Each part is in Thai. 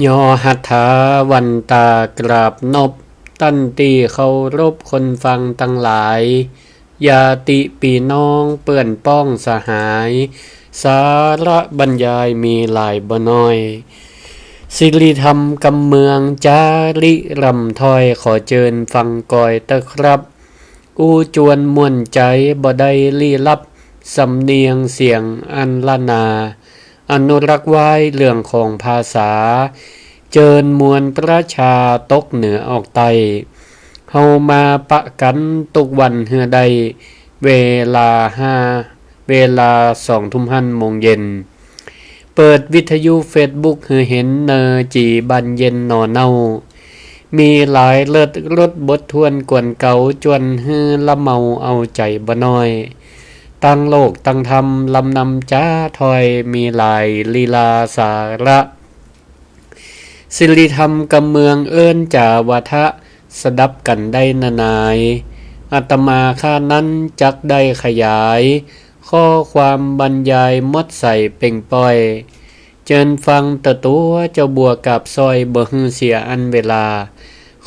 ยอหัตถาวันตากราบนบตั้นตีเคารพคนฟังตั้งหลายญาติปีน้องเปื่อนป้องสหายสาระบรรยายมีหลายบ่น้อยศิริธรรมกำเมืองจาริรำถ้อยขอเจิญฟังก่อยตะครับอู้จวนม่วนใจบ่ได้ลี้ลับสำเนียงเสียงอันละนาอนุรักษ์ไว้เรื่องของภาษาเจิญมวลประชาตกเหนือออกใต้เฮามาปะกันตุกวันเฮือใดเวลา20:05 น.เย็นเปิดวิทยุเฟซบุ๊กเฮือเห็นเนอจีบันเย็นหนอเน่ามีหลายเลิศรถบททวนกวนเก่าจวนฮือละเมาเอาใจบ่น้อยตั้งโลกตั้งธรรมลำนำจ้าถอยมีหลายลีลาสาระศิริธรรมกำเมืองเอิ้นจาวาทะสดับกันได้นานายอาตมาข้านั้นจักได้ขยายข้อความบรรยายมดใส่เป่งป้อยเจิญฟังตะตัวเจ้าบัวกับซอยบ่ฮือเสียอันเวลา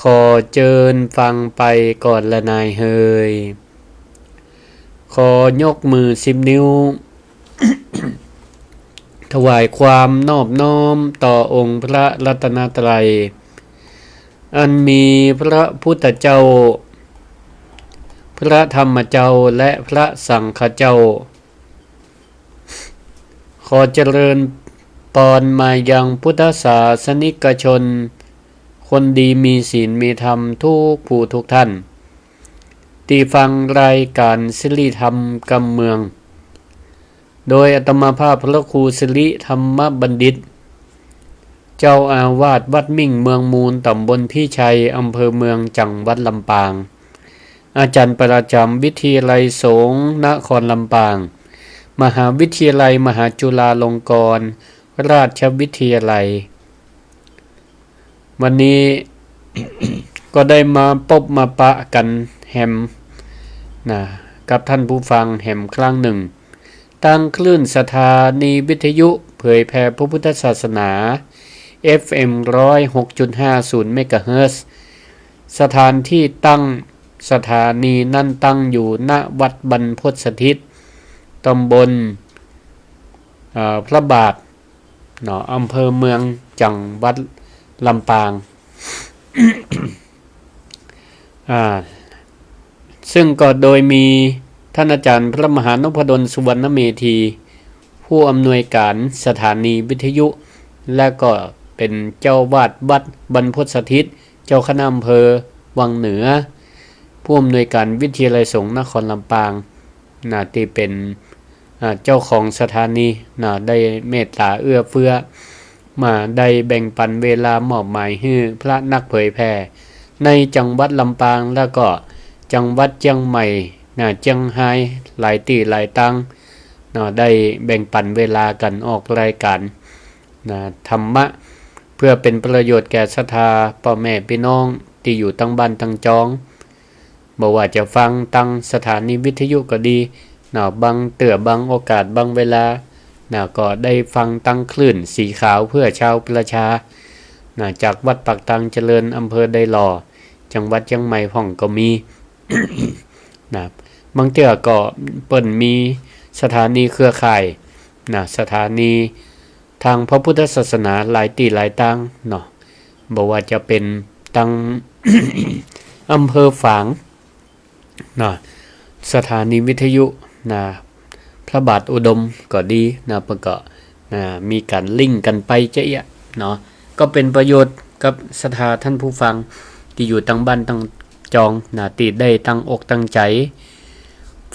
ขอเจิญฟังไปก่อนละนายเฮยขอยกมือ10 นิ้ว ถวายความนอบน้อมต่อองค์พระรัตนตรัยอันมีพระพุทธเจ้าพระธรรมเจ้าและพระสังฆเจ้าขอเจริญปอนมายังพุทธศาสนิกชนคนดีมีศีลมีธรรมทุกผู้ทุกท่านที่ฟังรายการศิริธรรมกำเมืองโดยอาตมาภาพพระครูศิริธรรมบัณฑิตเจ้าอาวาสวัดมิ่งเมืองมูลตำบลพี่ชัยอำเภอเมืองจังหวัดลำปางอาจารย์ประจำวิทยาลัยสงฆ์นครลำปางมหาวิทยาลัยมหาจุฬาลงกรณราชวิทยาลัยวันนี้ ก็ได้มาพบมาปะกันแฮมกับท่านผู้ฟังแฮมครั้งหนึ่งตั้งคลื่นสถานีวิทยุเผยแผ่พระพุทธศาสนา FM 106.50 เมกะเฮิรตซ์สถานที่ตั้งสถานีนั่นตั้งอยู่ณวัดบรรพตสถิตตำบลพระบาทอำเภอเมืองจังหวัดลำปาง ซึ่งก็โดยมีท่านอาจารย์พระมหานพดลสุวรรณเมธีผู้อำนวยการสถานีวิทยุและก็เป็นเจ้าวาดวัดบรรพตสถิตเจ้าคณะอำเภอวังเหนือผู้อำนวยการวิทยาลัยสงฆ์นครลำปางที่เป็นเจ้าของสถานีได้เมตตาเอื้อเฟื้อมาได้แบ่งปันเวลามอบหมายให้พระนักเผยแผ่ในจังหวัดลำปางแล้วก็จังหวัดเชียงใหม่เชียงรายหลายที่หลายตั้งได้แบ่งปันเวลากันออกรายการธรรมะเพื่อเป็นประโยชน์แก่ศรัทธาพ่อแม่พี่น้องที่อยู่ตั้งบ้านตั้งจองบอกว่าจะฟังตั้งสถานีวิทยุก็ดีบางบางโอกาสบางเวลาก็ได้ฟังตั้งคลื่นสีขาวเพื่อชาวประชาจากวัดปากตังเจริญอำเภอไดหล่อจังหวัดเชียงใหม่พ่องก็มี บางเทื่อก็เปิ้นมีสถานีเครือข่ายสถานีทางพระพุทธศาสนาหลายที่หลายตั้งบอกว่าจะเป็นตั้ง อำเภอฝางสถานีวิทยุพระบาทอุดมก็ดีเพิ่นก็มีการลิงก์กันไปเจ๊ะก็เป็นประโยชน์กับศรัทธาท่านผู้ฟังที่อยู่ตั้งบ้านตั้งจองติดได้ตั้งอกตั้งใจ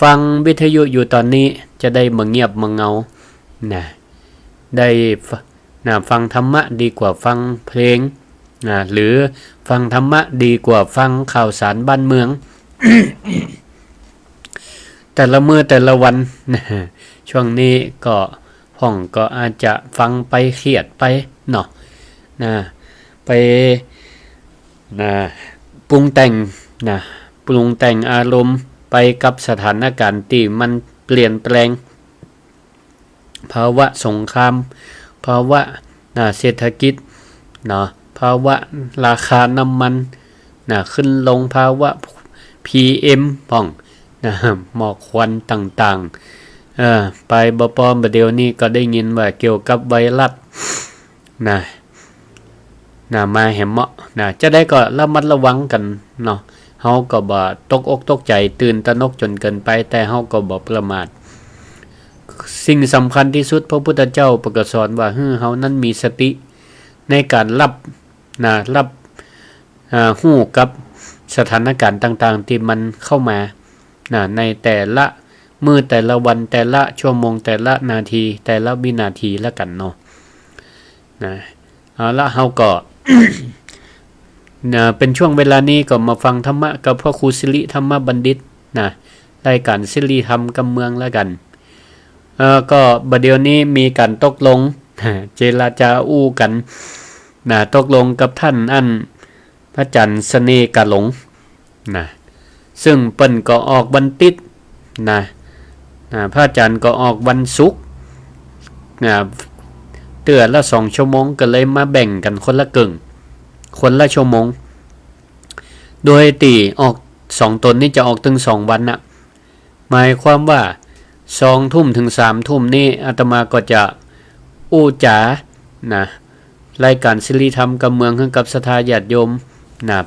ฟังวิทยุอยู่ตอนนี้จะได้บ่เงียบบ่เหงาได้ฟังธรรมะดีกว่าฟังเพลงหรือฟังธรรมะดีกว่าฟังข่าวสารบ้านเมือง แต่ละมื้อแต่ละวันช่วงนี้ก็ห้องก็อาจจะฟังไปเครียดไปไปปรุงแต่งอารมณ์ไปกับสถานการณ์ที่มันเปลี่ยนแปลงภาวะสงครามภาวะเศรษฐกิจ เนาะภาวะราคาน้ำมันนะขึ้นลงภาวะ PM ป้องนะหมอกควันต่างๆไปบ่ปอมเดี๋ยวนี้ก็ได้ยินว่าเกี่ยวกับไวรัสนะมาแหมเหมาะนะจะได้ก็ระมัดระวังกันเนาะเฮาก็บ่ตกอกตกใจตื่นตระหนกจนเกินไปแต่เฮาก็บ่ประมาทสิ่งสำคัญที่สุดพระพุทธเจ้าประกาศสอนว่าเฮานั้นมีสติในการรับฮู้กับสถานการณ์ต่างๆที่มันเข้ามาในแต่ละมื้อแต่ละวันแต่ละชั่วโมงแต่ละนาทีแต่ละวินาทีละกันเนาะเอาละเฮาก็ เป็นช่วงเวลานี้ก็มาฟังธรรมะกับพระครูสิริธรรมบัณฑิตรายการสิริธรรมกำเมืองแล้วกันก็บัดเดี๋ยวนี้มีการตกลงเจรจาอู้กันตกลงกับท่านพระจันทร์เสน่ห์กะหลงซึ่งเปิ้นก็ออกวันติดพระจันทร์ก็ออกวันศุกร์เตือนละ2ชั่วโมงก็เลยมาแบ่งกันคนละกึ่งคนละชั่วโมงโดยตีออก2ตนนี้จะออกถึง2วันหมายความว่า2 ทุ่มถึง3 ทุ่มนี่อาตมาก็จะอู้จ๋ารายการสิริธรรมกำเมืองให้กับศรัทธาญาติโยม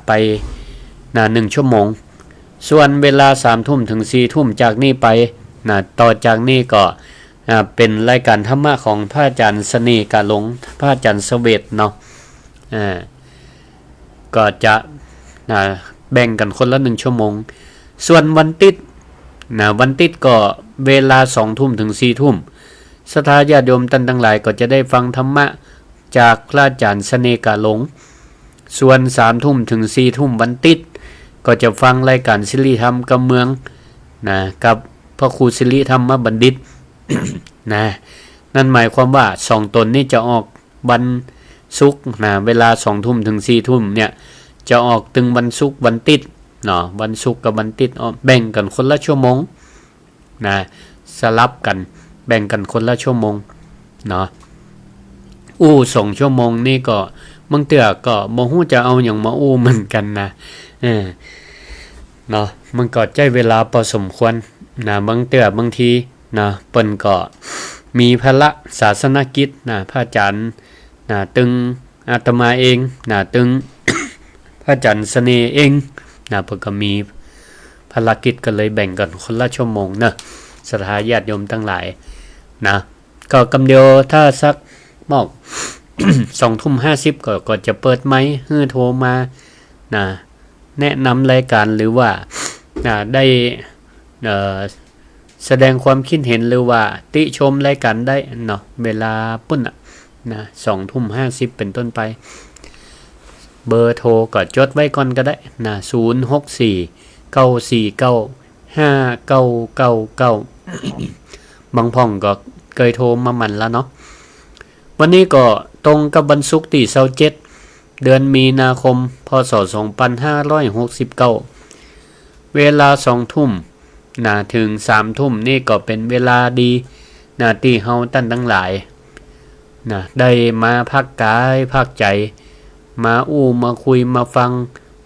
ไป1ชั่วโมงส่วนเวลา3 ทุ่มถึง4 ทุ่มจากนี้ไปต่อจากนี้ก็เป็นรายการธรรมะของพระอาจารย์เสน่ห์กะหลงพระอาจารย์เสวตเนาะก็จะแบ่งกันคนละ1ชั่วโมงส่วนวันติดวันติดก็เวลา2 ทุ่มถึง4 ทุ่มศรัทธาญาติโยมท่านทั้งหลายก็จะได้ฟังธรรมะจากพระอาจารย์เสน่ห์กะหลงส่วน3 ทุ่มถึง4 ทุ่มวันติดก็จะฟังรายการสิริธรรมกำเมืองกับพระครูสิริธรรมบัณฑิต นั่นหมายความว่า2 ตนนี้จะออกวันศุกร์เวลา2 ทุ่มถึง4 ทุ่มเนี่ยจะออกถึงวันศุกร์วันติดเนาะวันศุกร์กับวันติดแบ่งกันคนละชั่วโมงสลับกันแบ่งกันคนละชั่วโมงเนาะ2 ชั่วโมงนี่ก็บางเตื้อก็บ่ฮู้จะเอาหยังมาเหมือนกันเนาะมันก็ใช้เวลาพอสมควรบางเตื้อบางทีเปิ้นก็มีภาระศาสนกิจพระอาจารย์ตึงอาตมาเองตึง พระอาจารย์เสน่ห์เองเพิ่นก็มีภารกิจก็เลยแบ่งกันคนละชั่วโมงศรัทธาญาติโยมทั้งหลายก็กำเดียวถ้าสักมอก 2:50 ก็จะเปิดไมค์ให้โทรมาแนะนำรายการหรือว่าได้แสดงความคิดเห็นหรือว่าติชมรายการได้เนาะเวลาปุ่น2:50 เป็นต้นไปเบอร์โทรก็จดไว้ก่อนก็ได้064-949-5999 บางพ่องก็เคยโทรมามันแล้วเนาะวันนี้ก็ตรงกับวันศุกร์ที่27เดือนมีนาคมพศ2569เวลา2 ทุ่มถึง3 ทุ่มนี่ก็เป็นเวลาดีที่เฮาท่านทั้งหลายได้มาพักกายพักใจมามาคุยมาฟัง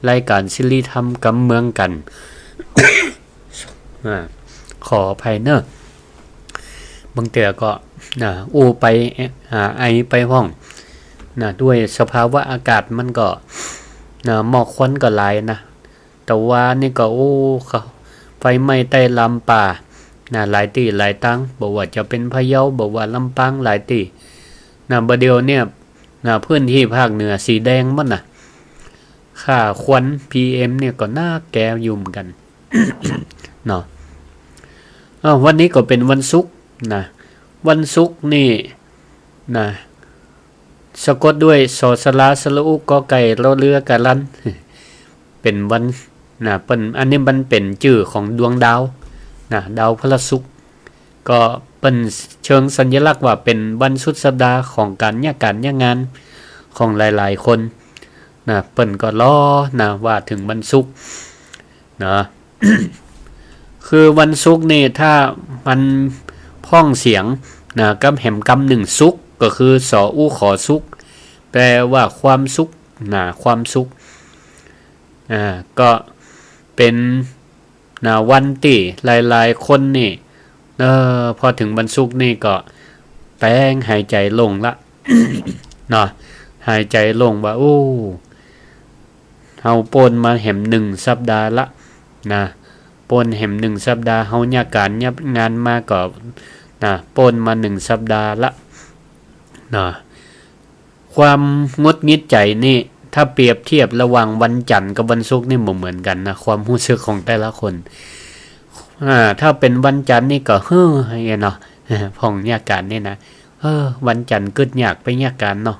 รายการสิริธรรมกำเมืองกัน ขออภัยบางเตือก็ไปไอไปห้องด้วยสภาวะอากาศมันก็หมอกควันก็หลายแต่ว่านี่ก็ไฟไหม้ใต้ลำป่าหลายที่หลายตั้งบอกว่าจะเป็นพะเยาบอกว่าลำปางหลายที่บัดเดียวเนี่ยพื้นที่ภาคเหนือสีแดงมันค่าควัน PM เนี่ยก็น่าแก้ยุ่มกัน เนาะวันนี้ก็เป็นวันศุกร์วันศุกร์นี่สะกดด้วยสอสลาสระอุกอไก่รอเรือกะลัน เป็นวันเป็นอันนี้มันเป็นชื่อของดวงดาวดาวพฤหัสศุกร์ก็เป็นเชิงสัญลักษณ์ว่าเป็นวันสุดสัปดาห์ของการงานของหลายๆคนเปิ้นก็รอว่าถึงวันศุกร์คือวันศุกร์นี่ถ้ามันพ้องเสียงกับแหมกำ1ศุกร์ก็คือสออู้ขอศุกร์ แปลว่าความสุขความสุขก็เป็นวันที่หลายๆคนนี่พอถึงวันศุกร์นี่ก็แป้งหายใจลงละ เนาะหายใจลงว่าโอ้เฮาปนมาแหม1สัปดาห์ละนะปนแหม1สัปดาห์เฮาญาการยับงานมาก็ปนมา1สัปดาห์ละนะความงดงิดใจนี่ถ้าเปรียบเทียบระหว่างวันจันทร์กับวันศุกร์นี่บ่เหมือนกันนะความรู้สึกของแต่ละคนถ้าเป็นวันจันทร์นี่ก็เนาะพ่องญาการนี่นะวันจันทร์กึดยากไปญาการเนาะ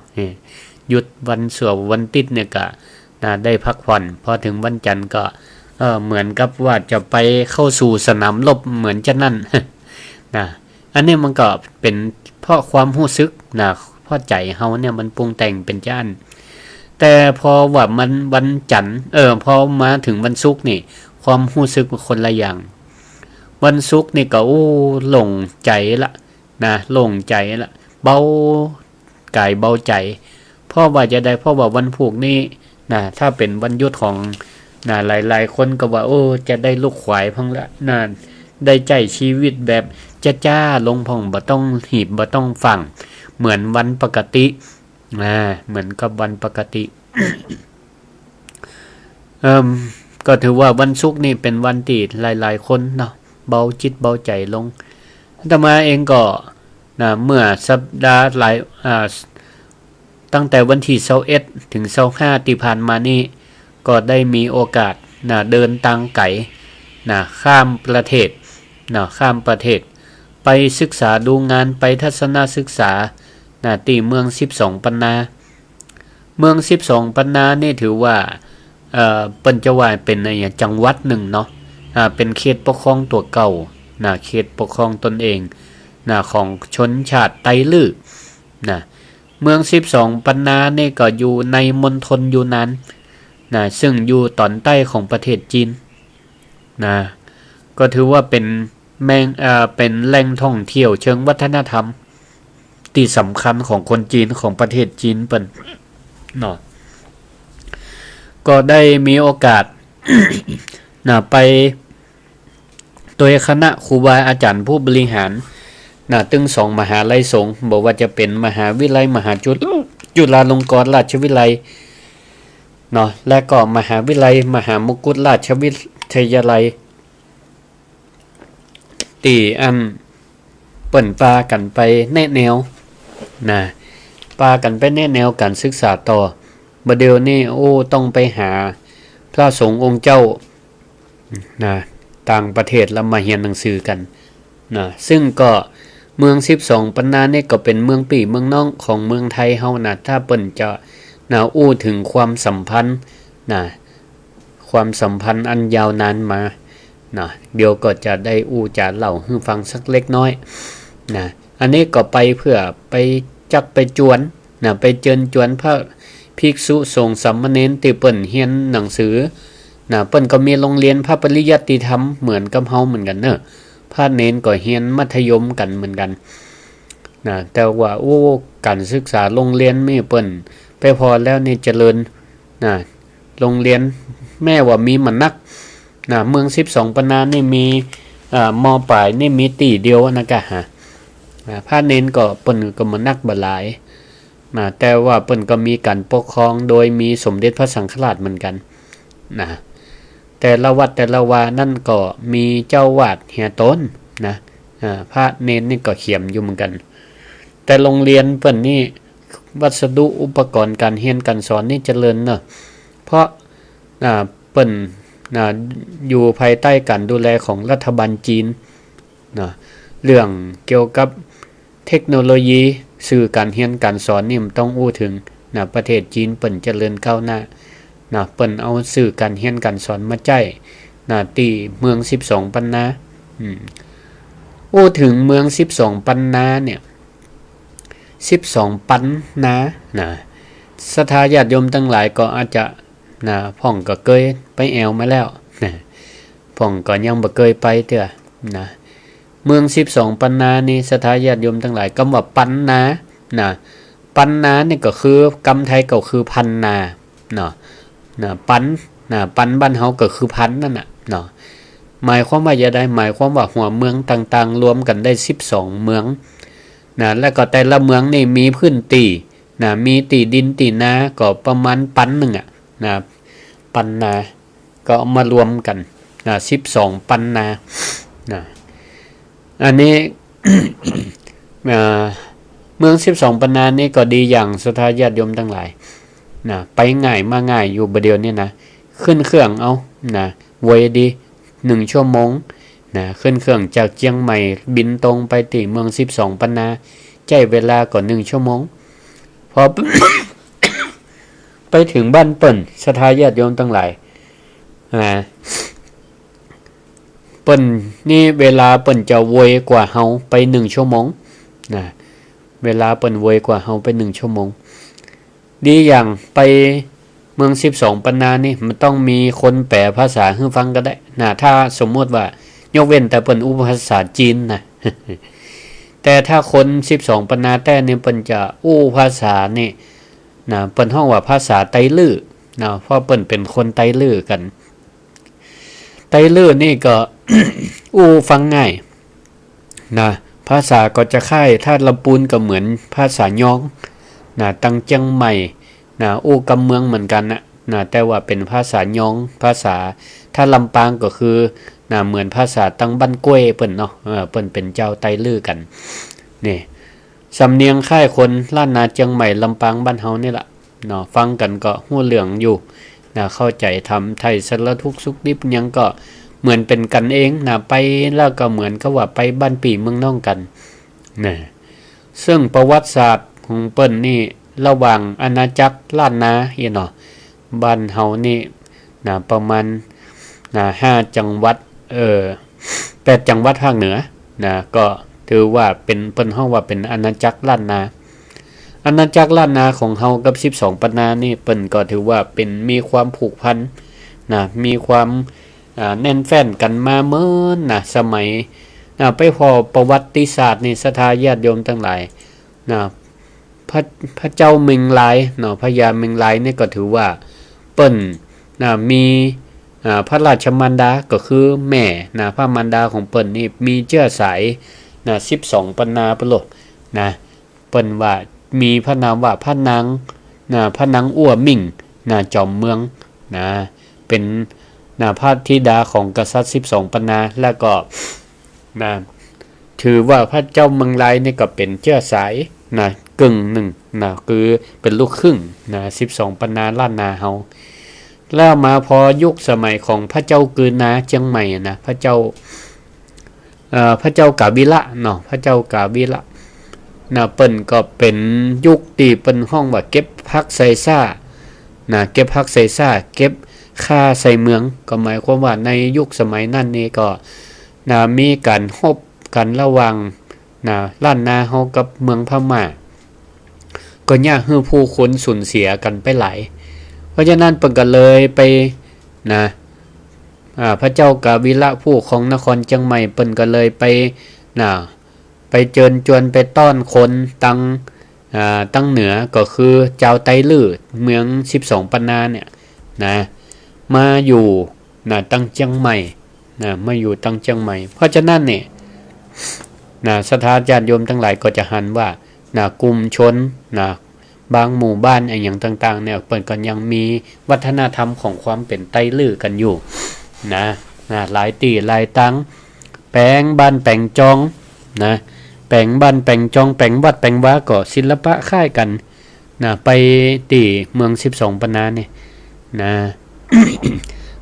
หยุดวันเสาร์วันติดเนี่ยก็ได้พักผ่อนพอถึงวันจันทร์ก็เหมือนกับว่าจะไปเข้าสู่สนามรบเหมือนจะนั่น อันนี้มันก็เป็นเพราะความรู้สึกเพราะใจเฮาเนี่ยมันปรุงแต่งเป็นจ้านแต่พอว่ามันวันจันทร์พอมาถึงวันศุกร์นี่ความรู้สึกคนละอย่างวันศุกร์นี่ก็หลงใจละหลงใจละเบากายเบาใจเพราะว่าจะได้เพราะว่าวันพุธนี่ถ้าเป็นวันหยุดของหลายๆคนก็ว่าจะได้ลูกขวายพังละได้ใจชีวิตแบบจ้าลงพ่องบ่ต้องหีบบ่ต้องฟังเหมือนวันปกติเหมือนกับวันปกติ ก็ถือว่าวันศุกร์นี่เป็นวันที่หลายๆคนเนาะเบาจิตเบาใจลงอาตมาเองก็เมื่อสัปดาห์ตั้งแต่วันที่21ถึง25ที่ผ่านมานี่ก็ได้มีโอกาสเดินทางไกลข้ามประเทศข้ามประเทศไปศึกษาดูงานไปทัศนศึกษาที่เมือง12ปันนาเมือง12ปันนานี่ถือว่าเปิ้นจะว่าเป็นจังหวัดหนึ่งเนาะเป็นเขตปกครองตัวเก่าเขตปกครองตนเองของชนชาติไตลื้อเมือง12ปันนานี่ก็อยู่ในมณฑลยูนานซึ่งอยู่ตอนใต้ของประเทศจีนก็ถือว่าเป็นเป็นแหล่งท่องเที่ยวเชิงวัฒนธรรมที่สำคัญของคนจีนของประเทศจีนเปิ้นเนาะก็ได้มีโอกาส ไปโดยคณะครูบาอาจารย์ผู้บริหารตึง2มหาลัยสงฆ์บอกว่าจะเป็นมหาวิทยาลัยมหาจุฬาลงกรณราชวิทยาลัยเนาะและก็มหาวิทยาลัยมหามกุฏราชวิทยาลัยตีอันเปิ่นปากันไปแนะแนวปากันไปแนะแนวการศึกษาต่อบ่เดี๋ยวนี้ต้องไปหาพระสงฆ์องค์เจ้าต่างประเทศแล้วมาเรียนหนังสือกันซึ่งก็เมือง12ปันนานี่ก็เป็นเมืองปี่เมืองน้องของเมืองไทยเฮาถ้าเปิ้นจะถึงความสัมพันธ์ความสัมพันธ์อันยาวนานมาเดี๋ยวก็จะได้จะเล่าให้ฟังสักเล็กน้อยอันนี้ก็ไปเพื่อไปจักไปจวนไปเจิญจวนพระภิกษุสงฆ์สามเณรที่เปิ้นเรียนหนังสือเปิ้นก็มีโรงเรียนพระปริยัติธรรมเหมือนกับเฮาเหมือนกันเนอะพระเณรก็เรียนมัธยมกันเหมือนกันแต่ว่าการศึกษาโรงเรียนไม่เปิ้นไปพอแล้วนี่เจริญโรงเรียนแม่ว่ามีมันนักเมือง12ปันนานี่มีม.ปลายนี่มีตีเดียวกะพระเณรก็เปิ้นก็มันนักบ่หลายแต่ว่าเปิ้นก็มีการปกครองโดยมีสมเด็จพระสังฆราชเหมือนกันแต่ละวัดแต่ละวานั่นก็มีเจ้าวาดเฮียต้นพระเณรนี่ก็เขียมอยู่เหมือนกันแต่โรงเรียนเปิ้นนี่วัสดุอุปกรณ์การเรียนการสอนนี่เจริญเนาะเพราะเปิ้นอยู่ภายใต้การดูแลของรัฐบาลจีนเรื่องเกี่ยวกับเทคโนโลยีสื่อการเรียนการสอนนี่มันต้องถึงประเทศจีนเปิ้นเจริญก้าวหน้าเปิ้นเอาสื่อการเรียนการสอนมาใช้ที่เมือง12ปันนาถึงเมือง12ปันนาเนี่ย12ปันนาศรัทธาญาติโยมทั้งหลายก็อาจจะพ่องก็เคยไปแอวมาแล้วพ่องก็ยังบ่เคยไปเด้อเมือง12ปันนานี่ศรัทธาญาติโยมทั้งหลายคำว่าปันนา ปันนานี่ก็คือกำไทยก็คือพันนาเนาะปันปันบ้านเฮาก็คือพันนั่นน่ะเนาะหมายความว่าจะได้หมายความว่าหัวเมืองต่างๆรวมกันได้12เมืองแล้วก็แต่ละเมืองนี่มีพื้นที่มีตีดินตีนาก็ประมาณปันนึงปันนาก็เอามารวมกัน12ปันนาอันนี้ เมือง12ปันนานี่ก็ดีอย่างศรัทธาญาติโยมทั้งหลายไปง่ายมาง่ายอยู่ประเดี๋ยวนี้ขึ้นเครื่องเอาเวยดี1ชั่วโมงขึ้นเครื่องจากเชียงใหม่บินตรงไปที่เมือง12ปันนาใช้เวลาก่อน1ชั่วโมงพอ ไปถึงบ้านเปิ้นศรัทธาญาติโยมทั้งหลายเปิ้นนี่เวลาเปิ้นจะเวยกว่าเฮาไป1ชั่วโมงเวลาเปิ้นเวยกว่าเฮาไป1ชั่วโมงดีอย่างไปเมือง12ปันนานี่มันต้องมีคนแปลภาษาให้ฟังก็ได้ถ้าสมมติว่ายกเว้นแต่เปิ้นอุปภาษาจีนแต่ถ้าคน12ปันนาแต่เนี่ยเปิ้นจะอู้ภาษานี่เปิ้นฮ้องว่าภาษาไตลื้อเพราะเปิ้นเป็นคนไตลื้อกันไตลื้อนี่ก็ อู้ฟังง่ายภาษาก็จะคล้ายถ้าลำปูนก็เหมือนภาษาย้องตังเจียงใหม่อู้กำเมืองเหมือนกันแต่ว่าเป็นภาษาย้องภาษาถ้าลำปางก็คือเหมือนภาษาตังบ้านกล้วยเปิ้นเนาะเปิ้นเป็นเจ้าไตลื้อกันนี่สำเนียงคล้ายคนล้านนาเจียงใหม่ลำปางบ้านเฮานี่ล่ะฟังกันก็ฮู้เรื่องอยู่เข้าใจทำไทยสารทุกข์สุขดิบยังก็เหมือนเป็นกันเองไปแล้วก็เหมือนกับว่าไปบ้านปีเมืองน้องกันซึ่งประวัติศาสตร์ของเปิ้นนี่ระหว่างอาณาจักรล้านนาบ้านเฮานี่ประมาณ5จังหวัด8จังหวัดภาคเหนือก็ถือว่าเป็นเปิ้นเฮาว่าเป็นอาณาจักรล้านนาอาณาจักรล้านนาของเฮากับ12ปันนานี่เปิ้นก็ถือว่าเป็นมีความผูกพันมีความแน่นแฟ้นกันมาเมื่อสมัยไปพอประวัติศาสตร์นี่ศรัทธาญาติโยมทั้งหลายพระเจ้าเมงลายพญาเมงลายนี่ก็ถือว่าเปิ้นมีพระราชมารดาก็คือแม่พระมารดาของเปิ้นนี่มีเชื้อสาย12ปันนาประโลดเปิ้นว่ามีพระนามว่าพระนางพระนางอั่วมิ่งจอมเมืองเป็นพระธิดาของกษัตริย์12ปันนาแล้วก็ถือว่าพระเจ้าเมืองลายนี่ก็เป็นเชื้อสายกึ่งหนึ่งคือเป็นลูกครึ่ง12ปันนาล้านนาเฮาแล้วมาพอยุคสมัยของพระเจ้ากือนาเชียงใหม่พระเจ้ากาวิละพระเจ้ากาวิละเปิ้นก็เป็นยุคที่เปิ้นห้องว่าเก็บพักใส่ซ่าเก็บพักใส่ซ่าเก็บค่าใส่เมืองก็หมายความว่าในยุคสมัยนั้นนี่ก็มีการรบกันระหว่างล้านนาเฮากับเมืองพม่าก็ยากให้ผู้คนสูญเสียกันไปหลายเพราะฉะนั้นเปิ้นก็เลยไปพระเจ้ากาวิละผู้ของนครเชียงใหม่เปิ้นก็เลยไปเชิญชวนไปต้อนคนตั้งเหนือก็คือเจ้าไตลื้อเมือง12ปันนาเนี่ยมาอยู่ตั้งเชียงใหม่มาอยู่ตั้งเชียงใหม่เพราะฉะนั้นเนี่ยศรัทธาญาติโยมทั้งหลายก็จะหันว่ากลุ่มชนบางหมู่บ้านอย่างต่างๆเนี่ยเปิ้นก็ยังมีวัฒนธรรมของความเป็นไตลื้อกันอยู่หลายตีหลายตังแปลงบ้านแปลงจองแปลงบ้านแปลงจองแปลงวัดแปลงวาก็ศิลปะคล้ายกันไปตีเมือง12ปันนาเนี่ย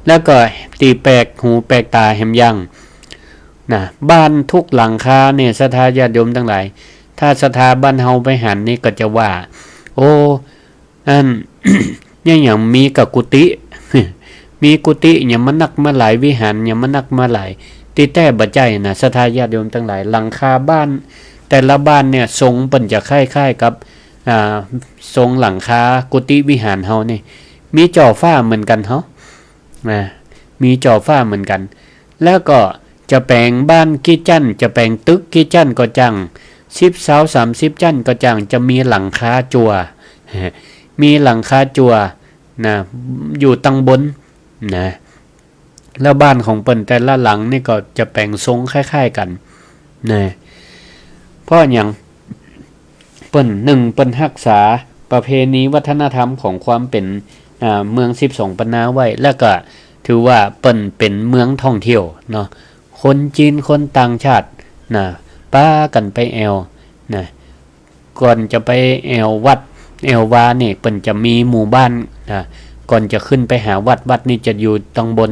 แล้วก็ตีแปลกหูแปลกตาแหมยังบ้านทุกหลังคาเนี่ยศรัทธาญาติโยมทั้งหลายถ้าศรัทธาบ้านเฮาไปหันนี่ก็จะว่าโอ้อัน อย่างมีกับกุฏิ มีกุฏิอย่างมันนักมาหลายวิหารอย่างมันนักมาหลายติแต่บ่ใจศรัทธาญาติโยมทั้งหลายหลังคาบ้านแต่ละบ้านเนี่ยทรงเปิ้นจะคล้ายๆกับทรงหลังคากุฏิวิหารเฮานี่มีจ่อฟ้าเหมือนกันเฮามีจ่อฟ้าเหมือนกันแล้วก็จะแปลงบ้านกี้จั่นจะแปลงตึกกี้จั่นก็จัง 10-20-30 จั่นก็จังจะมีหลังคาจั่วมีหลังคาจั่วนะอยู่ตั้งบนนะแล้วบ้านของเปิ้นแต่ละหลังนี่ก็จะแปลงทรงคล้ายๆกันนะเพราะอย่างเปิ้นเปิ้นรักษาประเพณีวัฒนธรรมของความเป็นเมือง12ปันนาไว้แล้วก็ถือว่าเปิ้นเป็นเมืองท่องเที่ยวเนาะคนจีนคนต่างชาตินะป้ากันไปแอวนะก่อนจะไปแอววัดแอววานี่เปิ้นจะมีหมู่บ้านนะก่อนจะขึ้นไปหาวัดนี่จะอยู่ตรงบน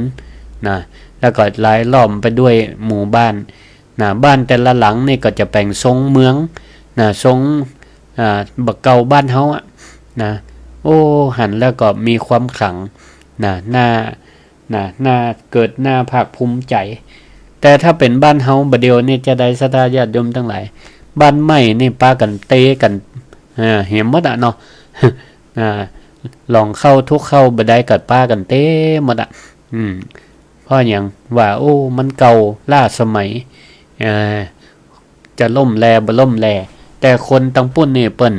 นะแล้วก็รายล้อมไปด้วยหมู่บ้านนะบ้านแต่ละหลังนี่ก็จะแปลงทรงเมืองนะทรงบักเก่าบ้านเฮาอ่ะนะโอ้หันแล้วก็มีความขลังนะหน้าเกิดหน้าภาคภูมิใจแต่ถ้าเป็นบ้านเฮาบัดเดียวนี่จะได้ศรัทธาญาติโยมทั้งหลายบ้านใหม่นี่ปากันเตะกันเห็นหมดอ่ะเนาะลองเข้าทุกเข้าบ่ได้กัดป้ากันเตะหมดอ่ะเพราะหยังว่าโอ้มันเก่าล้าสมัยจะล่มแลบ่ล่มแลแต่คนตังปุ้นนี่เปิ้น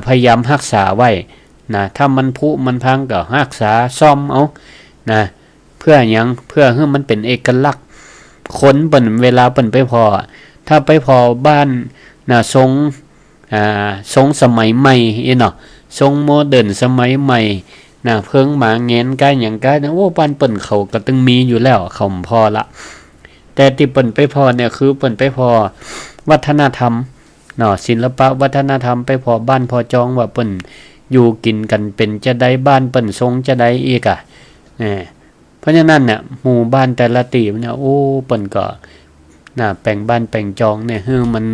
พยายามรักษาไว้นะถ้ามันผุมันพังก็รักษาซ่อมเอานะเพื่อหยังเพื่อให้มันเป็นเอกลักษณ์คนเปิ้นเวลาเปิ้นไปพอถ้าไปพอบ้านทรงสมัยใหม่เนาะทรงโมเดิร์นสมัยใหม่เพิ่งมาแงนกายหยังกายโอ้บ้านเปิ้นเขาก็ต้องมีอยู่แล้วเขาพอละแต่ที่เปิ้นไปพอเนี่ยคือเปิ้นไปพอวัฒนธรรมเนาะศิลปะวัฒนธรรมไปพอบ้านพอจองว่าเปิ้นอยู่กินกันเป็นจะได้บ้านเปิ้นทรงจะได้อีกเพราะฉะนั้นเนี่ยหมู่บ้านแต่ละตีเนี่ยโอ้เปิ้นก็แปลงบ้านแปลงจองเนี่ยคือมัน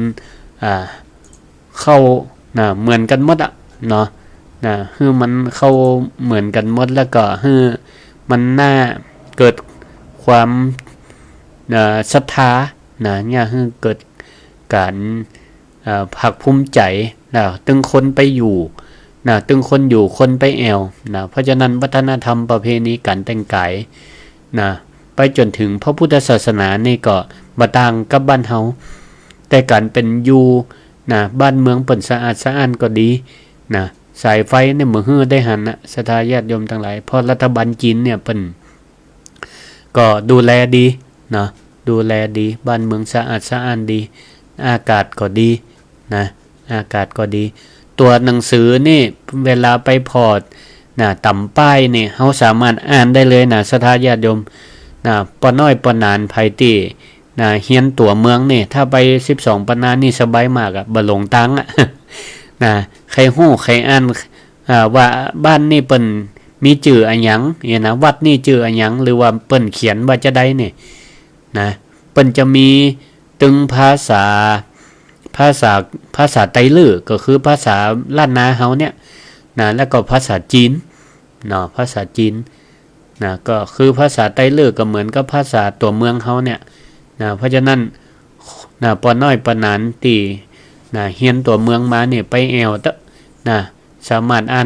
เข้าเหมือนกันหมดอ่ะเนาะคือมันเข้าเหมือนกันหมดแล้วก็คือมันน่าเกิดความศรัทธาเนี่ยคือเกิดการภาคภูมิใจตึงคนไปอยู่ตึงคนอยู่คนไปแอวเพราะฉะนั้นวัฒนธรรมประเพณีการแต่งกายไปจนถึงพระพุทธศาสนานี่ก็บ่ต่างกับบ้านเฮาแต่การเป็นอยู่บ้านเมืองเปิ้นสะอาดสะอ้านก็ดีสายไฟเนี่ยมือฮื้อได้หันศรัทธาญาติโยมทั้งหลายเพราะรัฐบาลจีนเนี่ยเปิ้นก็ดูแลดีดูแลดีบ้านเมืองสะอาดสะอ้านดีอากาศก็ดีอากาศก็ดีตัวหนังสือนี่เวลาไปพอร์ตต่ำป้ายนี่เฮาสามารถอ่านได้เลยศรัทธาญาติโยมปอน้อยปอนานไผติเฮียนตัวเมืองนี่ถ้าไป12ปนานี่สบายมากอ่ะบ่หลงตังอ่ะใครฮู้ใครอ่านว่าบ้านนี่เปิ้นมีชื่ออันหยังวัดนี่ชื่ออันหยังหรือว่าเปิ้นเขียนว่าจะได้นี่เปิ้นจะมีตึงภาษาไตลื้อก็คือภาษาล้านนาเฮาเนี่ยแล้วก็ภาษาจีนภาษาจีนก็คือภาษาไตลื้อก็เหมือนกับภาษาตัวเมืองเฮาเนี่ยเพราะฉะนั้นปอน้อยปานานตีเฮียนตัวเมืองมาเนี่ยไปแอวตะสามารถอ่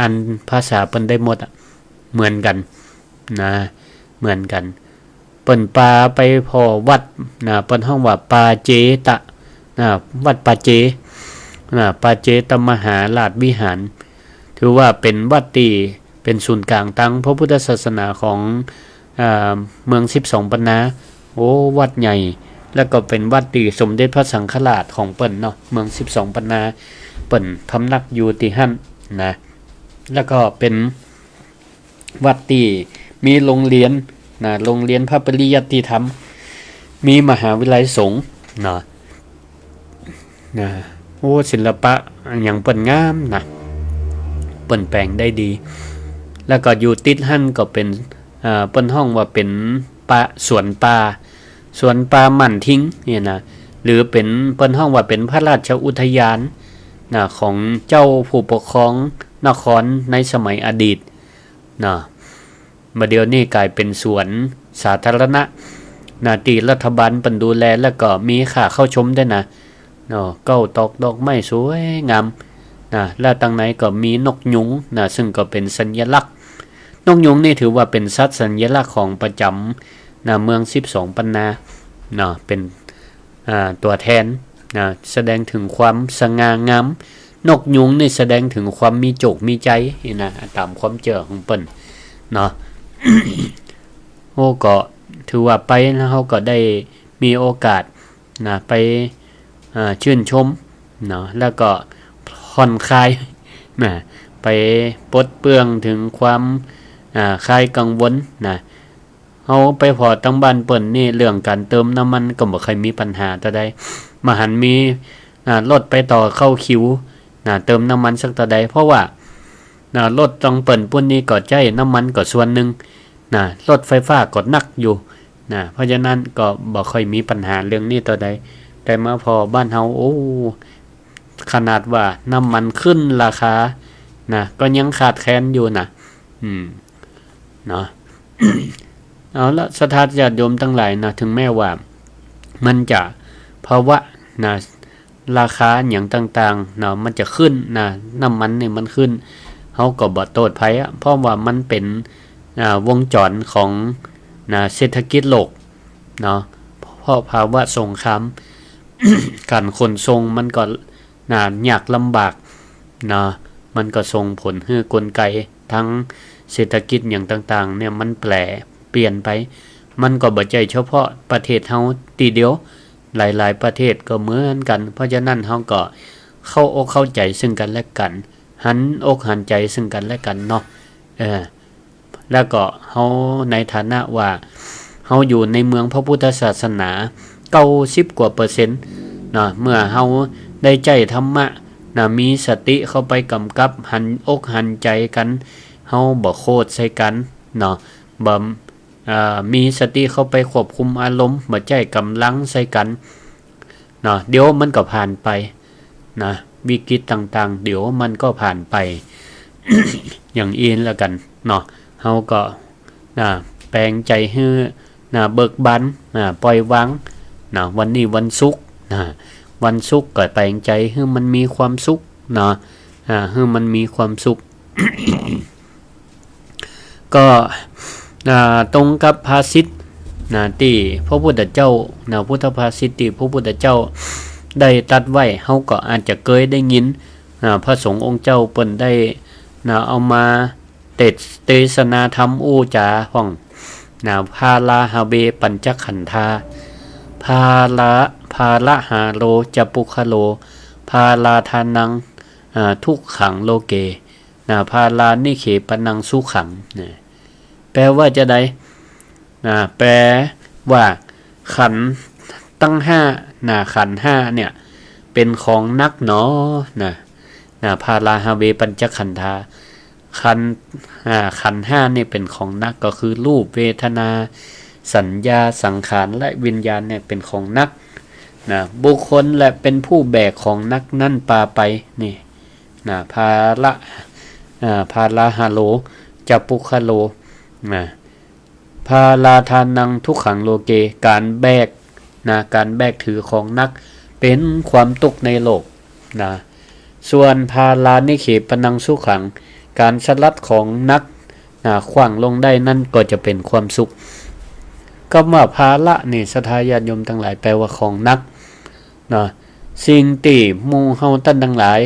านภาษาเปิ้นได้หมดเหมือนกันเหมือนกันเปิ้นปาไปพอวัดเปิ้นห้องว่าปาเจตะวัดปาเจปาเจตมหาราชวิหารถือว่าเป็นวัดที่เป็นศูนย์กลางตั้งพระพุทธศาสนาของเมือง12ปันนาโอ้วัดใหญ่แล้วก็เป็นวัดที่สมเด็จพระสังฆราชของเปิ้นเนาะเมือง12ปันนาเปิ้นพำนักอยู่ที่หั่นแล้วก็เป็นวัดที่มีโรงเรียนโรงเรียนพระปริยัติธรรมมีมหาวิทยาลัยสงฆ์โอ้ศิลปะอย่างเปิ้นงามเปิ้นแปลงได้ดีแล้วก็อยู่ติดหั่นก็เป็นเปิ้นห้องว่าเป็นสวนป่ามั่นทิ้งเนี่ยหรือเป็นเปิ้นห้องว่าเป็นพระราชอุทยานของเจ้าผู้ปกครองนครในสมัยอดีตบัดเดี๋ยวนี้กลายเป็นสวนสาธารณะที่รัฐบาลเปิ้นดูแลแล้วก็มีค่าเข้าชมด้วยเก้าตอกดอกไม้สวยงามแล้วตั้งไหนก็มีนกยุงซึ่งก็เป็นสัญลักษณ์นกยุงนี่ถือว่าเป็นสัตว์สัญลักษณ์ของประจำเมือง12ปันนาเป็นตัวแทน นะแสดงถึงความสง่างามนกยุงนี่แสดงถึงความมีโจกมีใจนะตามความเจอของเปิ้นเนาะ โอ้ก็ถือว่าไปแล้วเฮาก็ได้มีโอกาสนะไปชื่นชมเนาะแล้วก็ผ่อนคลายนะไปปลดเปลื้องถึงความคลายกังวลนะเฮาไปพอตั้งบ้านเปิ้นนี่เรื่องการเติมน้ำมันก็บ่เคยมีปัญหาแต่ใดมาหันมีรถไปต่อเข้าคิวเติมน้ำมันสักแต่ใดเพราะว่ารถต้องเปิ้นปุ่นนี้ก็ใจน้ำมันก็ส่วนหนึ่งรถไฟฟ้าก็นักอยู่เพราะฉะนั้นก็บ่ค่อยมีปัญหาเรื่องนี้ต่อใดแต่มาพอบ้านเฮาโอ้ขนาดว่าน้ำมันขึ้นราคาก็ยังขาดแคลนอยู่เนาะ เอาละศรัทธาญาติโยมทั้งหลายถึงแม้ว่ามันจะภาวะราคาอย่างต่างๆมันจะขึ้นน้ำมันนี่มันขึ้นเฮาก็บ่โทษภัยเพราะว่ามันเป็นวงจรของเศรษฐกิจโลกเนาะเพราะภาวะสงคราม การขนส่งมันก็ยากลำบากมันก็ส่งผลให้กลไกทั้งเศรษฐกิจอย่างต่างๆเนี่ยมันเปลี่ยนไปมันก็บ่ใช่เฉพาะประเทศเฮาทีเดียวหลายๆประเทศก็เหมือนกันเพราะฉะนั้นเฮาก็เข้าอกเข้าใจซึ่งกันและกันหันอกหันใจซึ่งกันและกันเนาะแล้วก็เฮาในฐานะว่าเฮาอยู่ในเมืองพระพุทธศาสนา90กว่าเปอร์เซ็นต์เมื่อเฮาได้ใจธรรมะมีสติเข้าไปกำกับหันอกหันใจกันเฮาบ่โคตรใส่กันบ่มีสติเข้าไปควบคุมอารมณ์บ่ใจกำลังใส่กันเดี๋ยวมันก็ผ่านไปวิกฤตต่างๆเดี๋ยวมันก็ผ่านไป อย่างอื่นแล้วกันเฮาก็แปลงใจให้เบิกบานปล่อยวางวันนี้วันศุกร์วันศุกร์ก็แปลงใจให้มันมีความสุขให้มันมีความสุข ก็ตรงกับภาษิตที่พระพุทธเจ้าพุทธภาษิตที่พระพุทธเจ้าได้ตรัสไว้เฮาก็อาจจะเคยได้ยินพระสงฆ์องค์เจ้าเปิ้นได้เอามาเทศนาธรรมอู้จาห้องพาลาหาเบปัญจขันธาภาละหาโลจะปุคโลภาลาทานังทุกขังโลเกภาลานิเขปนังสุขังแปลว่าจะได้แปลว่าขันตั้ง5ขัน5เนี่ยเป็นของนักหนอภาลาหาเวปัญจขันธาขัน5นี่เป็นของนักก็คือรูปเวทนาสัญญาสังขารและวิญญาณเนี่ยเป็นของนักบุคคลและเป็นผู้แบกของนักนั่นปาไปนี่ภาลาหาโลจะปุคโลภาลาทานังทุกขังโลเกการแบกถือของนักเป็นความทุกข์ในโลกส่วนภาลานิเขปนังสุขังการสลัดของนักขว้างลงได้นั่นก็จะเป็นความสุขก็ว่าภาละนี่ศรัทธาญาติโยมทั้งหลายแปลว่าของนักสิ่งที่หมู่เฮาท่านทั้งหลาย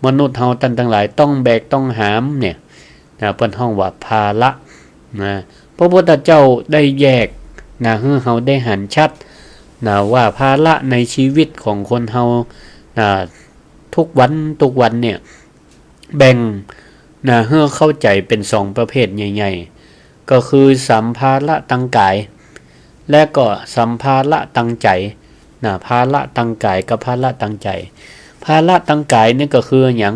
มนุษย์เฮาท่านทั้งหลายต้องแบกต้องหามเนี่ยเปิ้นฮ้องว่าภาละพระพุทธเจ้าได้แยกให้เฮาได้หันชัดว่าภาระในชีวิตของคนเฮาทุกวันเนี่ยแบ่งให้เข้าใจเป็น2ประเภทใหญ่ๆก็คือสัมภาระตังกายและก็สัมภาระตังใจภาระตังกายกับภาระตังใจภาระตังกายนี่ก็คือหยัง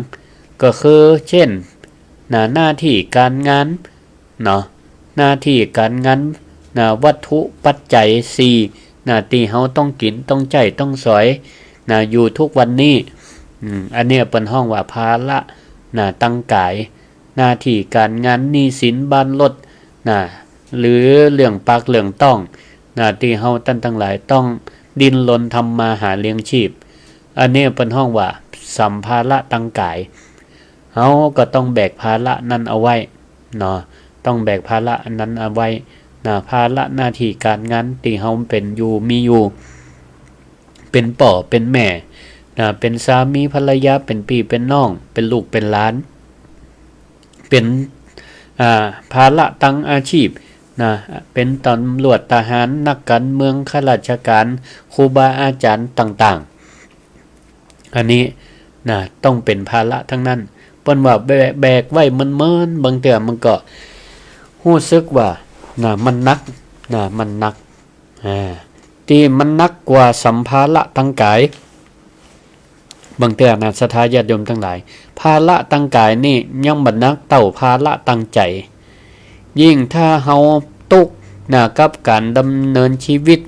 ก็คือเช่นหน้าที่การงานหน้าที่การงานวัตถุปัจจัย4ที่เฮาต้องกินต้องใช้ต้องสอยอยู่ทุกวันนี้อันนี้เป็นห้องว่าภาระตังกายหน้าที่การงานหนี้สินบ้านรถหรือเรื่องปากเรื่องต้องที่เฮาทั้งหลายต้องดิ้นรนทำมาหาเลี้ยงชีพอันนี้เป็นห้องว่าสัมภาระตังกายเฮาก็ต้องแบกภาระนั้นเอาไว้ต้องแบกภาระนั้นเอาไว้ภาระหน้าที่การงานที่เฮาเป็นอยู่มีอยู่เ เป็นป่อเป็นแม่เป็นสามีภรรยาเป็นพี่เป็นน้องเป็นลูกเป็นหลานเป็นภาระตั้งอาชีพเป็นตำรวจทหารนักการเมืองข้าราชการครูบาอาจารย์ต่างๆอันนี้ต้องเป็นภาระทั้งนั้นเปิ้นว่าแบกไว้มันบางเทื่อมันก็รู้สึกว่ามันหนักมันหนักที่มันหนักกว่าสัมภาระทางกายบางเทื่อศรัทธาญาติโยมทั้งหลายภาระทางกายนี่ยังบ่หนักเท่าภาระทางใจยิ่งถ้าเฮาตุกกับการดำเนินชีวิต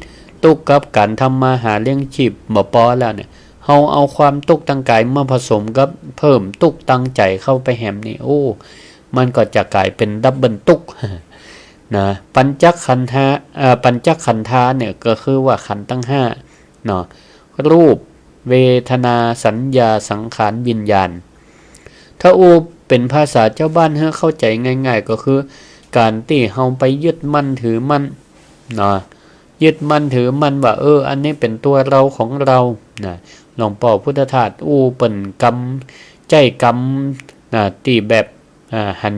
ตุกกับการทำมาหาเลี้ยงชีพบ่พอแล้วเนี่ยเฮาเอาความตุกทางกายมาผสมกับเพิ่มตุกทางใจเข้าไปแหมนี่โอ้มันก็จะกลายเป็นดับเบิลตุกปัญจขันธาเนี่ยก็คือว่าขันธ์ทั้ง5รูปเวทนาสัญญาสังขารวิญญาณถ้าเป็นภาษาเจ้าบ้านให้เข้าใจง่ายๆก็คือการที่เฮาไปยึดมั่นถือมั่นยึดมั่นถือมั่นว่าอันนี้เป็นตัวเราของเราหลวงพ่อพุทธทาสเปิ้นกรรมใจกรรมตีแบบหั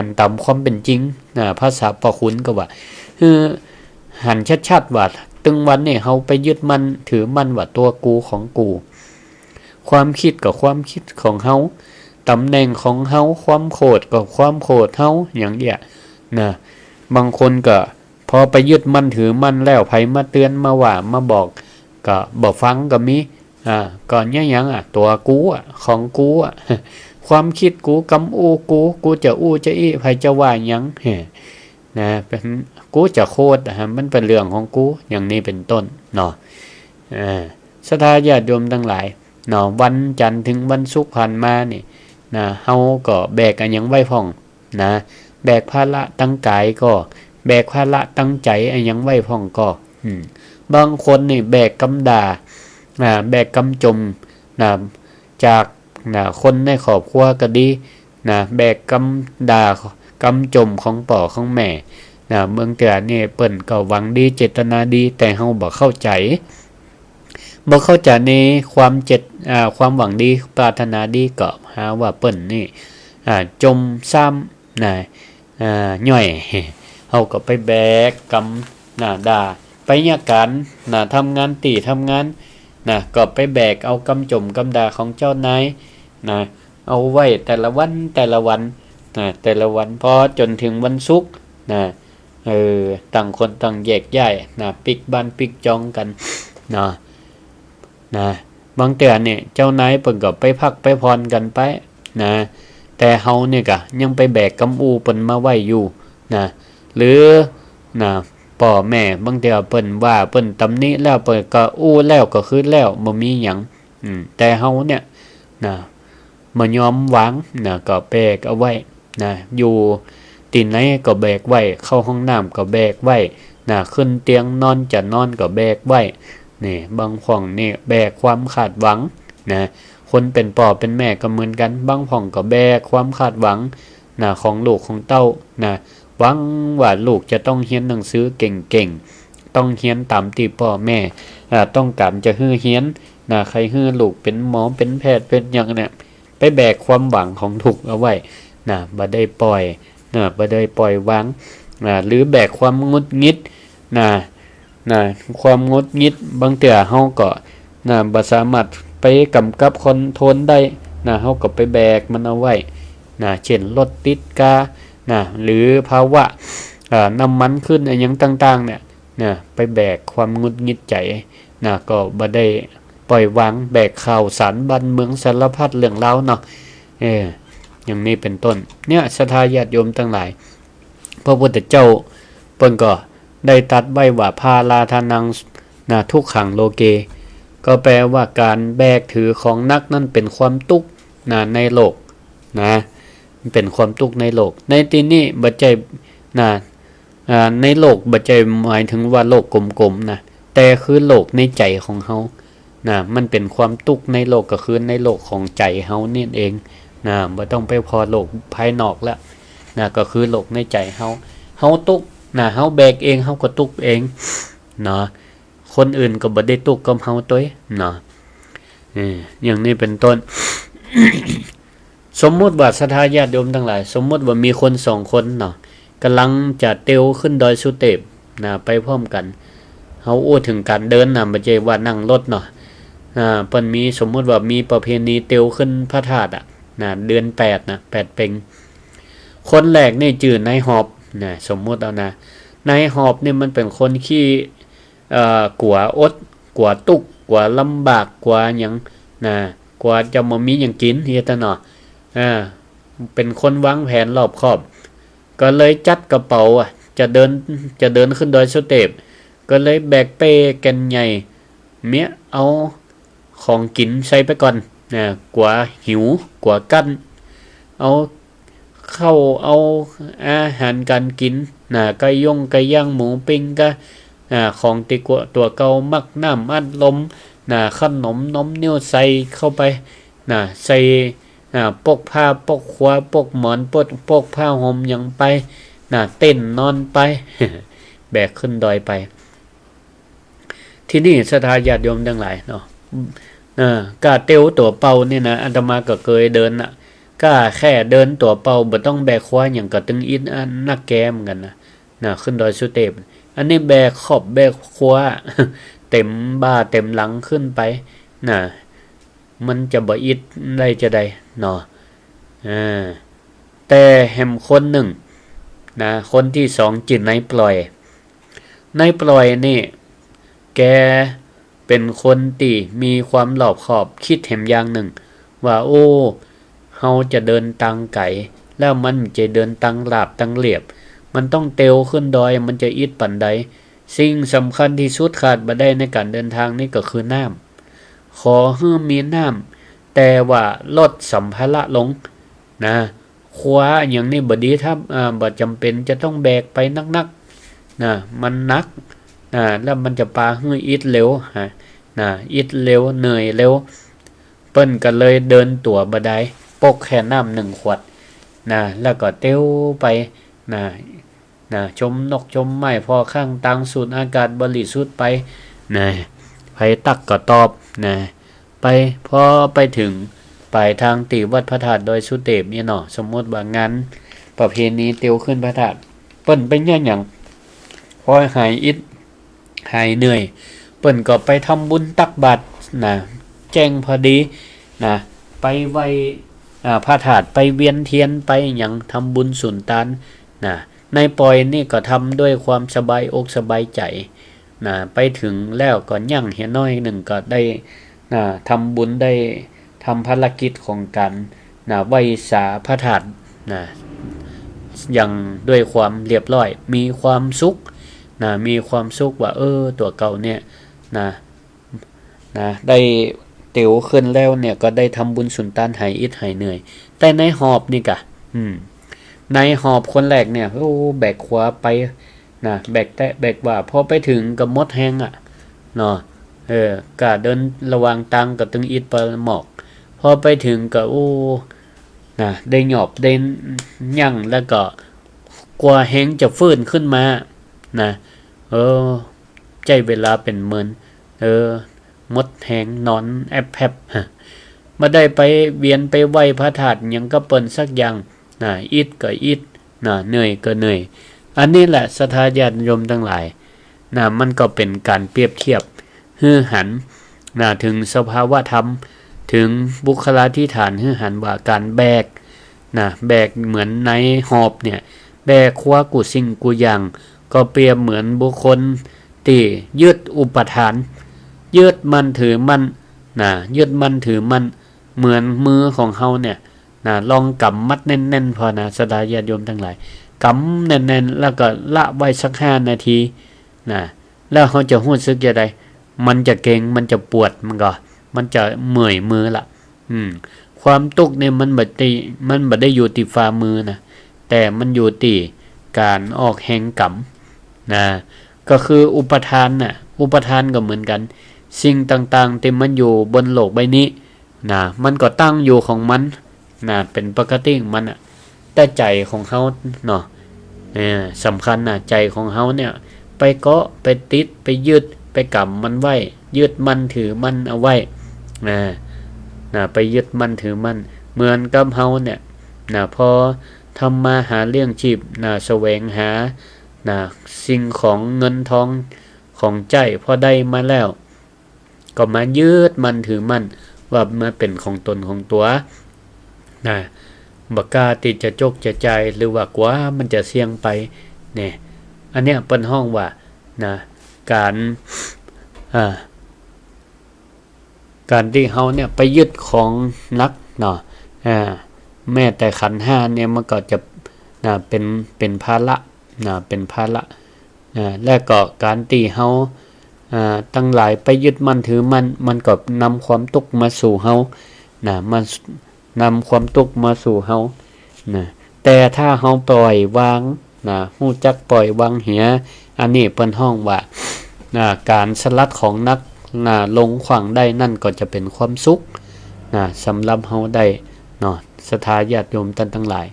นตามความเป็นจริงภาษาพระคุณก็ว่าหันชัดๆว่าตึงวันนี่เฮาไปยึดมั่นถือมั่นว่าตัวกูของกูความคิดกับความคิดของเฮาตำแหน่งของเฮาความโกรธกับความโกรธเฮาอย่างเงี้ยบางคนก็พอไปยึดมั่นถือมั่นแล้วไผมาเตือนมาว่ามาบอกก็บ่ฟังก็มีก่อนยังตัวกูของกูความคิดกูกำกูจะจะไผจะว่าหยังเป็นกูจะโคตรมันเป็นเรื่องของกูอย่างนี้เป็นต้นศรัทธาญาติโยมทั้งหลายวันจันทร์ถึงวันศุกร์ผ่านมานี่เฮาก็แบกอันหยังไว้พ่องแบกภาระตั้งกายก็แบกภาระตั้งใจอันหยังไว้พ่องก็บางคนนี่แบกกำดาแบกกำจมจากคนในครอบครัวก็ดีแบกกำดากำจมของพ่อของแม่เมืองเตือนี่เปิ้นก็หวังดีเจตนาดีแต่เฮาบ่เข้าใจในความหวังดีปรารถนาดีก็หาว่าเปิ้นนี่จมซ้ำย่อยเฮาก็ไปแบกกำด่าไปยาการทำงานทำงานก็ไปแบกเอากำจมกำด่าของเจ้านายเอาไว้แต่ละวันพอจนถึงวันศุกร์ต่างคนต่างแยกย้ายปิกบ้านปิกจองกันบางเตือนเนี่ยเจ้านายเปิ่นก็ไปพักไปพรกันไปแต่เฮาเนี่ยก็ยังไปแบกกำเปิ่นมาไว้อยู่หรือพ่อแม่บางเทื่อเปิ้นว่าเปิ้นตำหนิแล้วเปิ้นก็แล้วก็คือแล้วบ่มีหยังแต่เฮาเนี่ยบ่ยอมวางก็แบกเอาไว้อยู่ตีนไหนก็แบกไว้เข้าห้องน้ำก็แบกไว้ขึ้นเตียงนอนจะนอนก็แบกไว้นี่บางพ่องนี่แบกความคาดหวังคนเป็นพ่อเป็นแม่ก็เหมือนกันบางพ่องก็แบกความคาดหวังของลูกของเต้าหวังว่าลูกจะต้องเรียนหนังสือเก่งๆต้องเรียนตามที่พ่อแม่ต้องการจะเรียนใครลูกเป็นหมอเป็นแพทย์เป็นอย่างเนี่ยไปแบกความหวังของถูกเอาไว้บ่ได้ปล่อยวางหรือแบกความงุดงิดความงุดงิดบางเทื่อเฮาก็บ่สามารถไปกำกับคอนโทรลได้เฮาก็ไปแบกมันเอาไว้เช่นรถติดกาหรือภาวะน้ำมันขึ้นอะไรอย่างต่างๆเนี่ยไปแบกความงุดงิดใจก็บ่ได้ปล่อยวางแบกข่าวสารบ้านเมืองสารพัดเรื่องราวอย่างนี้เป็นต้นเนี่ยศรัทธาญาติโยมทั้งหลายพระพุทธเจ้าเพิ่นก็ได้ตรัสไว้ว่าพาลาทานังทุกขังโลเกก็แปลว่าการแบกถือของนักนั่นเป็นความทุกข์ในโลกเป็นความทุกข์ในโลกในที่นี้บ่ใจในโลกบ่ใจหมายถึงว่าโลกกลมๆแต่คือโลกในใจของเฮามันเป็นความทุกข์ในโลกก็คือในโลกของใจเฮานี่เองบ่ต้องไปพอโลกภายนอกแล้วก็คือโลกในใจเฮาทุกข์เฮาแบกเองเฮาก็ทุกข์เอง คนอื่นก็บ่ได้ตุกกับเฮาตัวเนาะอย่างนี้เป็นต้น สมมุติว่าศรัทธาญาติโยมทั้งหลายสมมุติว่ามีคน2คนเนาะกำลังจะเตียวขึ้นดอยสุเทพนะไปพร้อมกันเฮาอู้ถึงการเดินน่ะบ่ใช่ว่านั่งรถเนาะเพิ่นมีสมมุติว่ามีประเพณีเตียวขึ้นพระธาตุนะเดือน8นะ8เป็งคนแรกนี่ชื่อนายหอบนะสมมุติเอานะนายหอบนี่มันเป็นคนขี้กลัวอดกลัวตุกกลัวลำบากกลัวหยังนะกลัวจะบ่มีหยังกินเฮ็ดซะเนาะเป็นคนวางแผนรอบคอบ ก็เลยจัดกระเป๋าจะเดินขึ้นดอยสุเทพก็เลยแบกเป้แกันใหญ่เมียเอาของกินใส่ไปก่อนนะกว่าหิวกว่ากั้นเอาเข้าเอาอาหารการกินนะไก่ย่างหมูปิ้งก็ของติกวตัวเก่ามักน้ำอัดลมนะขนมนมนิ้วใส่เข้าไปนะใส่ปกผ้าปกขวาปกหมอนปกผ้าห่มยังไปเต้นนอนไป แบกขึ้นดอยไปที่นี่ศรัทธาญาติโยมทั้งหลายเนาะกล้าเตียวตัวเป่านี่นะอาตมาก็เคยเดินกล้าแค่เดินตัวเป่าบ่ต้องแบกขวาอย่างกระตึงอินนักแก้มกันนะขึ้นดอยสุเทพอันนี้แบกขอบแบกขวา เต็มบ้าเต็มหลังขึ้นไปมันจะบ่อิดได้จะได้เนาะแต่แหมคนหนึ่งคนที่2จิตในปล่อยนี่แกเป็นคนที่มีความรอบคอบคิดแหมอย่างหนึ่งว่าโอ้เฮาจะเดินตังไก่แล้วมันจะเดินตังลาบตังเรียบมันต้องเตียวขึ้นดอยมันจะอิดปานใดสิ่งสำคัญที่สุดขาดบ่ได้ในการเดินทางนี่ก็คือน้ำขอให้มีน้ำแต่ว่าลดสัมภาระลงคว้าอย่างนี้บ่ดีถ้าบ่จำเป็นจะต้องแบกไปนักๆมันนักแล้วมันจะปาให้อิดเร็วอิดเร็วเหนื่อยเร็วเปิ้นก็เลยเดินตัวบ่ได้ปกแค่น้ำ1ขวดแล้วก็เตี้ยวไปชมนกชมไม้พอข้างตังสูดอากาศบริสุทธิ์ไปไผตักก็ตอบไปพอไปถึงปลายทางตีวัดพระธาตุดอยสุเทพนี่เนาะสมมติว่างานประเพณีเตียวขึ้นพระธาตุเปิ้นไปเนี่ยหยังพอหายอิดหายเหนื่อยเปิ้นก็ไปทำบุญตักบาตรแจ้งพอดีไปไว้พระธาตุไปเวียนเทียนไปหยังทำบุญสุนทานในปอยนี่ก็ทำด้วยความสบายอกสบายใจไปถึงแล้วก็ยั่งเหียน้อยหนึ่งก็ได้ทำบุญได้ทำภารกิจของการไหว้สาพระธาตุอย่างด้วยความเรียบร้อยมีความสุขมีความสุขว่าตัวเก่าเนี่ยได้เตียวขึ้นแล้วเนี่ยก็ได้ทำบุญสุนทานหายอิดหายเหนื่อยแต่ในหอบนี่กะในหอบคนแรกเนี่ยแบกขวาไปแบกแตะแบกว่าพอไปถึงก็มดแห้งเนาะกะเดินระวังตังกับตึงอิดปลาหมอกพอไปถึงก็ได้หยอบได้ยั่งแล้วก็กว่าแห้งจะฟื้นขึ้นมาใจเวลาเป็นหมื่นมดแห้งนอนแอบแผบมาได้ไปเวียนไปไหว้พระธาตุยังก็เปิ้นสักอย่างอิดก็อิดเหนื่อยก็เหนื่อยอันนี้แหละศรัทธาญาติโยมทั้งหลายมันก็เป็นการเปรียบเทียบฮือหันถึงสภาวะธรรมถึงบุคลาธิฐานฮือหันว่าการแบกแบกเหมือนในหอบเนี่ยแบกคว้ากุสิ่งกุอย่างก็เปรียบเหมือนบุคคลที่ยึดอุปทานยึดมันถือมันยึดมันถือมันเหมือนมือของเฮาเนี่ยลองกำมัดแน่นๆพอศรัทธาญาติโยมทั้งหลายกำแน่นๆแล้วก็ละไว้สัก5นาทีแล้วเขาจะรู้สึกจะได้มันจะเกร็งมันจะปวดมันจะเมื่อยมือละความตุกเนี่ยมันบ่ได้อยู่ที่ฝ่ามือแต่มันอยู่ที่การออกแห่งกำก็คืออุปทานอุปทานก็เหมือนกันสิ่งต่างๆที่มันอยู่บนโลกใบนี้มันก็ตั้งอยู่ของมันเป็นปกติของมันแต่ใจของเขาเนาะสำคัญใจของเขาเนี่ยไปเกาะไปติดไปยึดไป กำมันไว้ยึดมันถือมันเอาไว้ไปยึดมันถือมันเหมือนกับเฮาเนี่ยพอทำมาหาเลี้ยงชีพแสวงหาสิ่งของเงินทองของใจพอได้มาแล้วก็มายึดมันถือมันว่ามันเป็นของตนของตัวบักกล้าที่จะจกจะใจหรือว่ากว่ามันจะเสี่ยงไปเนี่ยอันเนี้ยเป็นห้องว่าการที่เฮาเนี่ยไปยึดของนักแม้แต่ขันธ์5เนี่ยมันก็จะเป็นภาระเป็นภาระและก็การที่เฮาตั้งหลายไปยึดมันถือมันก็นำความทุกข์มาสู่เฮมันนำความทุกข์มาสู่เฮาแต่ถ้าเฮาปล่อยวางฮู้จักปล่อยวางเหียอันนี้เปิ้นห้องว่าการสลัดของนักลงขวางได้นั่นก็จะเป็นความสุขสำหรับเฮาได้เนาะศรัทธาญาติโยมท่านทั้งหลาย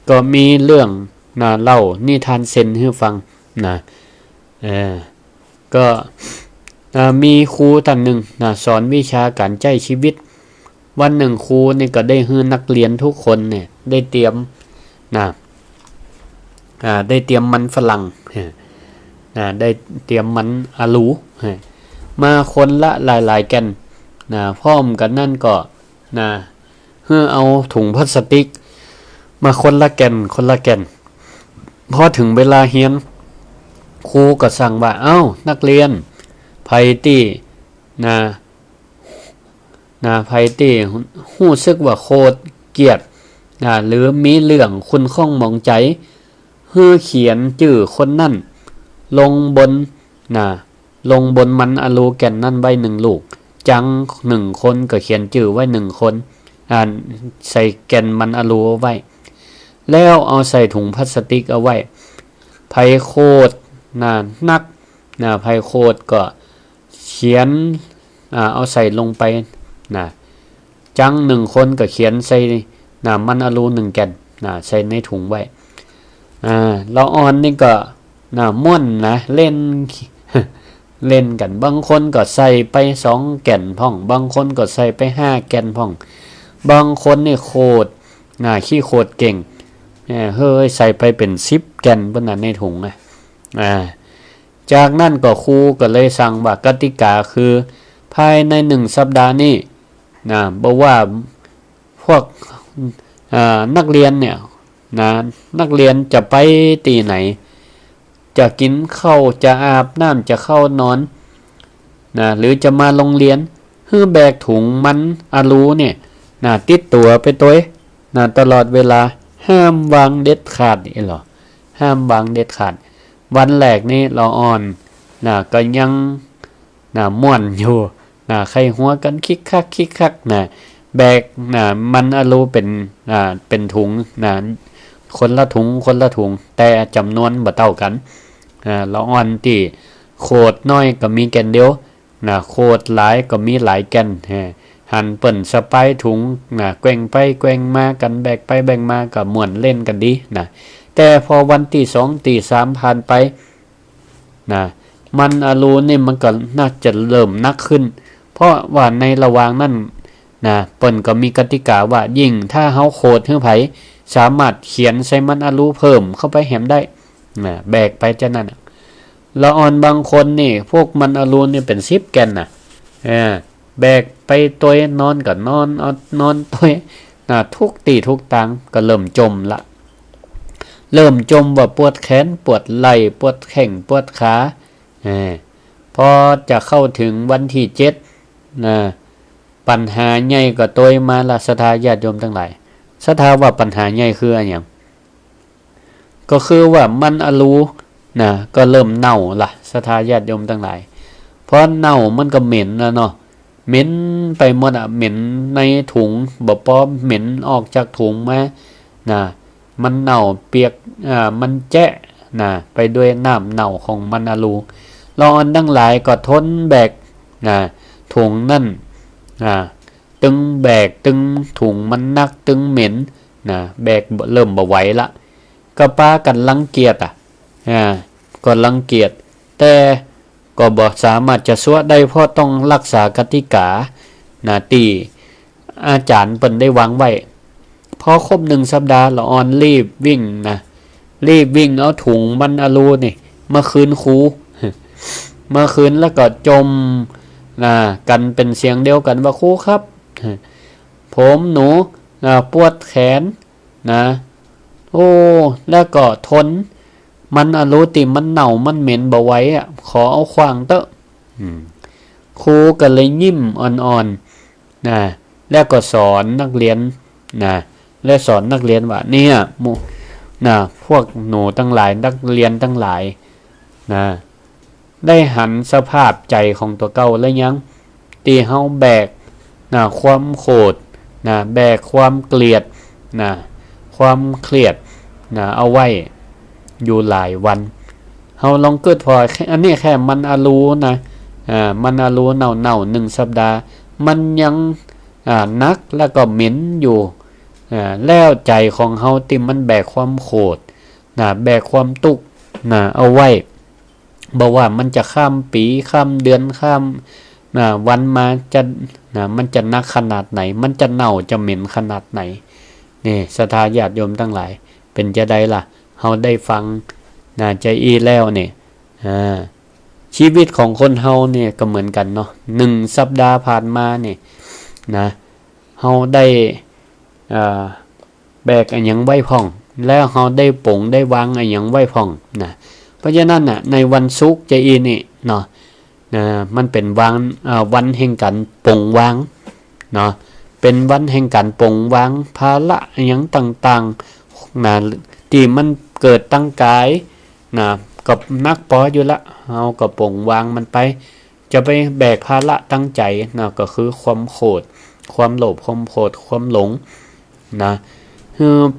ก็มีเรื่องเล่านิทานเซนให้ฟังก็มีครูท่านหนึ่งสอนวิชาการใช้ชีวิตวันหนึ่งครูนี่ก็ได้ให้นักเรียนทุกคนเนี่ยได้เตรียมมันฝรั่งได้เตรียมมันอาลูมาคนละหลายๆแก่นพร้อมกันนั่นก็เพื่อเอาถุงพลาสติกมาคนละแก่นพอถึงเวลาเรียนครูก็สั่งว่านักเรียนไผที่ไผที่รู้สึกว่าโคตรเกลียดหรือมีเรื่องคุณข้องมองใจฮือเขียนชื่อคนนั่นลงบนมันอะลูแก่นนั่นไว้1ลูกจัง1คนก็เขียนชื่อไว้1คนใส่แก่นมันอะลูไว้แล้วเอาใส่ถุงพลาสติกเอาไว้ไผโคตรนักไผโคตรก็เขียนเอาใส่ลงไปจัง1คนก็เขียนใส่มันอะลู1แก่นใส่ในถุงไว้เราอ่อนนี่ก็ม่วนเล่น เล่นกันบางคนก็ใส่ไป2แก่นพ่องบางคนก็ใส่ไป5แก่นพ่องบางคนนี่โคตรขี้โคตรเก่งเฮ้ยใส่ไปเป็น10แก่นเพิ่นในถุงจากนั้นก็ครูก็เลยสั่งว่ากติกาคือภายใน1สัปดาห์นี้บอกว่าพวกนักเรียนเนี่ยนักเรียนจะไปตีไหนจะกินข้าวจะอาบน้ำจะเข้านอนหรือจะมาโรงเรียนฮื้อแบกถุงมันอะลูเนี่ยติดตัวไปตัวตลอดเวลาห้ามวางเด็ดขาดนี่หรอห้ามวางเด็ดขาดวันแรกนี่เราอ่อนก็ยังม่วนอยู่ใครหัวกันคิกคักแบกมันอะลูเป็นถุงคนละถุงแต่จำนวนบ่เท่ากันละอ่อนที่โคตรน้อยก็มีแก่นเดียวโคตรหลายก็มีหลายแก่นหันเปิ่นสไปถุงแกว่งไปแกว่งมากันแบกไปแบกมาก็ม่วนเล่นกันดีแต่พอวันที่2ที่3ผ่านไปมันอะลูนี่มันก็น่าจะเริ่มนักขึ้นเพราะว่าในระหว่างนั้นเปิ่นก็มีกติกาว่ายิ่งถ้าเฮาโคตรฮื้อไผสามารถเขียนใส่มันอะลูเพิ่มเข้าไปแหมได้แบกไปจะนั่นละอ่อนบางคนนี่พวกมันอะลูนี่เป็น10แก่นแบกไปตัวนอนก็นอนตัวทุกตีทุกตังก็เริ่มจมละเริ่มจมว่าปวดแขนปวดไหล่ปวดแข้งปวดขาพอจะเข้าถึงวันที่7ปัญหาใหญ่ก็ตัวมาละศรัทธาญาติโยมทั้งหลายศรัทธาว่าปัญหาใหญ่คืออะไรอย่างก็คือว่ามันอะลูก็เริ่มเน่าละศรัทธาญาติโยมทั้งหลายเพราะเน่ามันก็เหม็นแล้วเนาะเหม็นไปหมดเหม็นในถุงบ่พอเหม็นออกจากถุงมามันเน่าเปียกมันแจ๊ะไปด้วยน้ำเน่าของมันอะลูละอ่อนทั้งหลายก็ทนแบกถุงนั่นตึงแบกตึงถุงมันนักตึงเหม็นแบกเริ่มบ่ไหวละก็ปากันรังเกียจ ก็รังเกียจแต่ก็บ่สามารถจะสวดได้เพราะต้องรักษากติกาที่อาจารย์เปิ้นได้วางไว้พอครบ1สัปดาห์ละออนรีบวิ่งเอาถุงมันอลูนี่มาคืนครูมาคืนแล้วก็จมกันเป็นเสียงเดียวกันว่าครูครับผมหนูปวดแขนโอ้แล้วก็ทนมันอลูติมันเน่ามันเหม็นบ่ไหวขอเอาขวางเตอะครูก็เลยยิ้มอ่อนๆแล้วก็สอนนักเรียนและสอนนักเรียนว่าเนี่ยพวกหนูทั้งหลายนักเรียนทั้งหลายได้หันสภาพใจของตัวเก่าแล้วยังตีเฮาแบกความโกรธแบกความเกลียดความเครียดเอาไว้อยู่หลายวันเฮาลองเกิดพออันนี้แค่มันอลูมันอลูเน่า1สัปดาห์มันยังนักแล้วก็เหม็นอยู่แล้วใจของเฮาติมันแบกความโกรธแบกความทุกข์เอาไว้บ่ว่ามันจะข้ามปีข้ามเดือนข้ามวันมาจะมันจะนักขนาดไหนมันจะเน่าจะเหม็นขนาดไหนนี่ศรัทธาญาติโยมทั้งหลายเป็นจะได้ล่ะเฮาได้ฟังใจอีแล้วนี่ชีวิตของคนเฮาเนี่ยก็เหมือนกันเนาะ1สัปดาห์ผ่านมานี่เฮาได้แบกอันหยังไว้พ่องแล้วเฮาได้ปลงได้วางอันหยังไว้พ่องเพราะฉะนั้นในวันศุกร์ใจอีนี่เนาะมันเป็นวันแห่งการปลงวางเนาะเป็นวันแห่งการปลงวางภาระอันหยังต่างๆที่มันเกิดตั้งกายกับนักปออยู่ละเฮาก็ปลงวางมันไปจะไปแบกภาระตั้งใจก็คือความโกรธความโลภความโกรธความหลง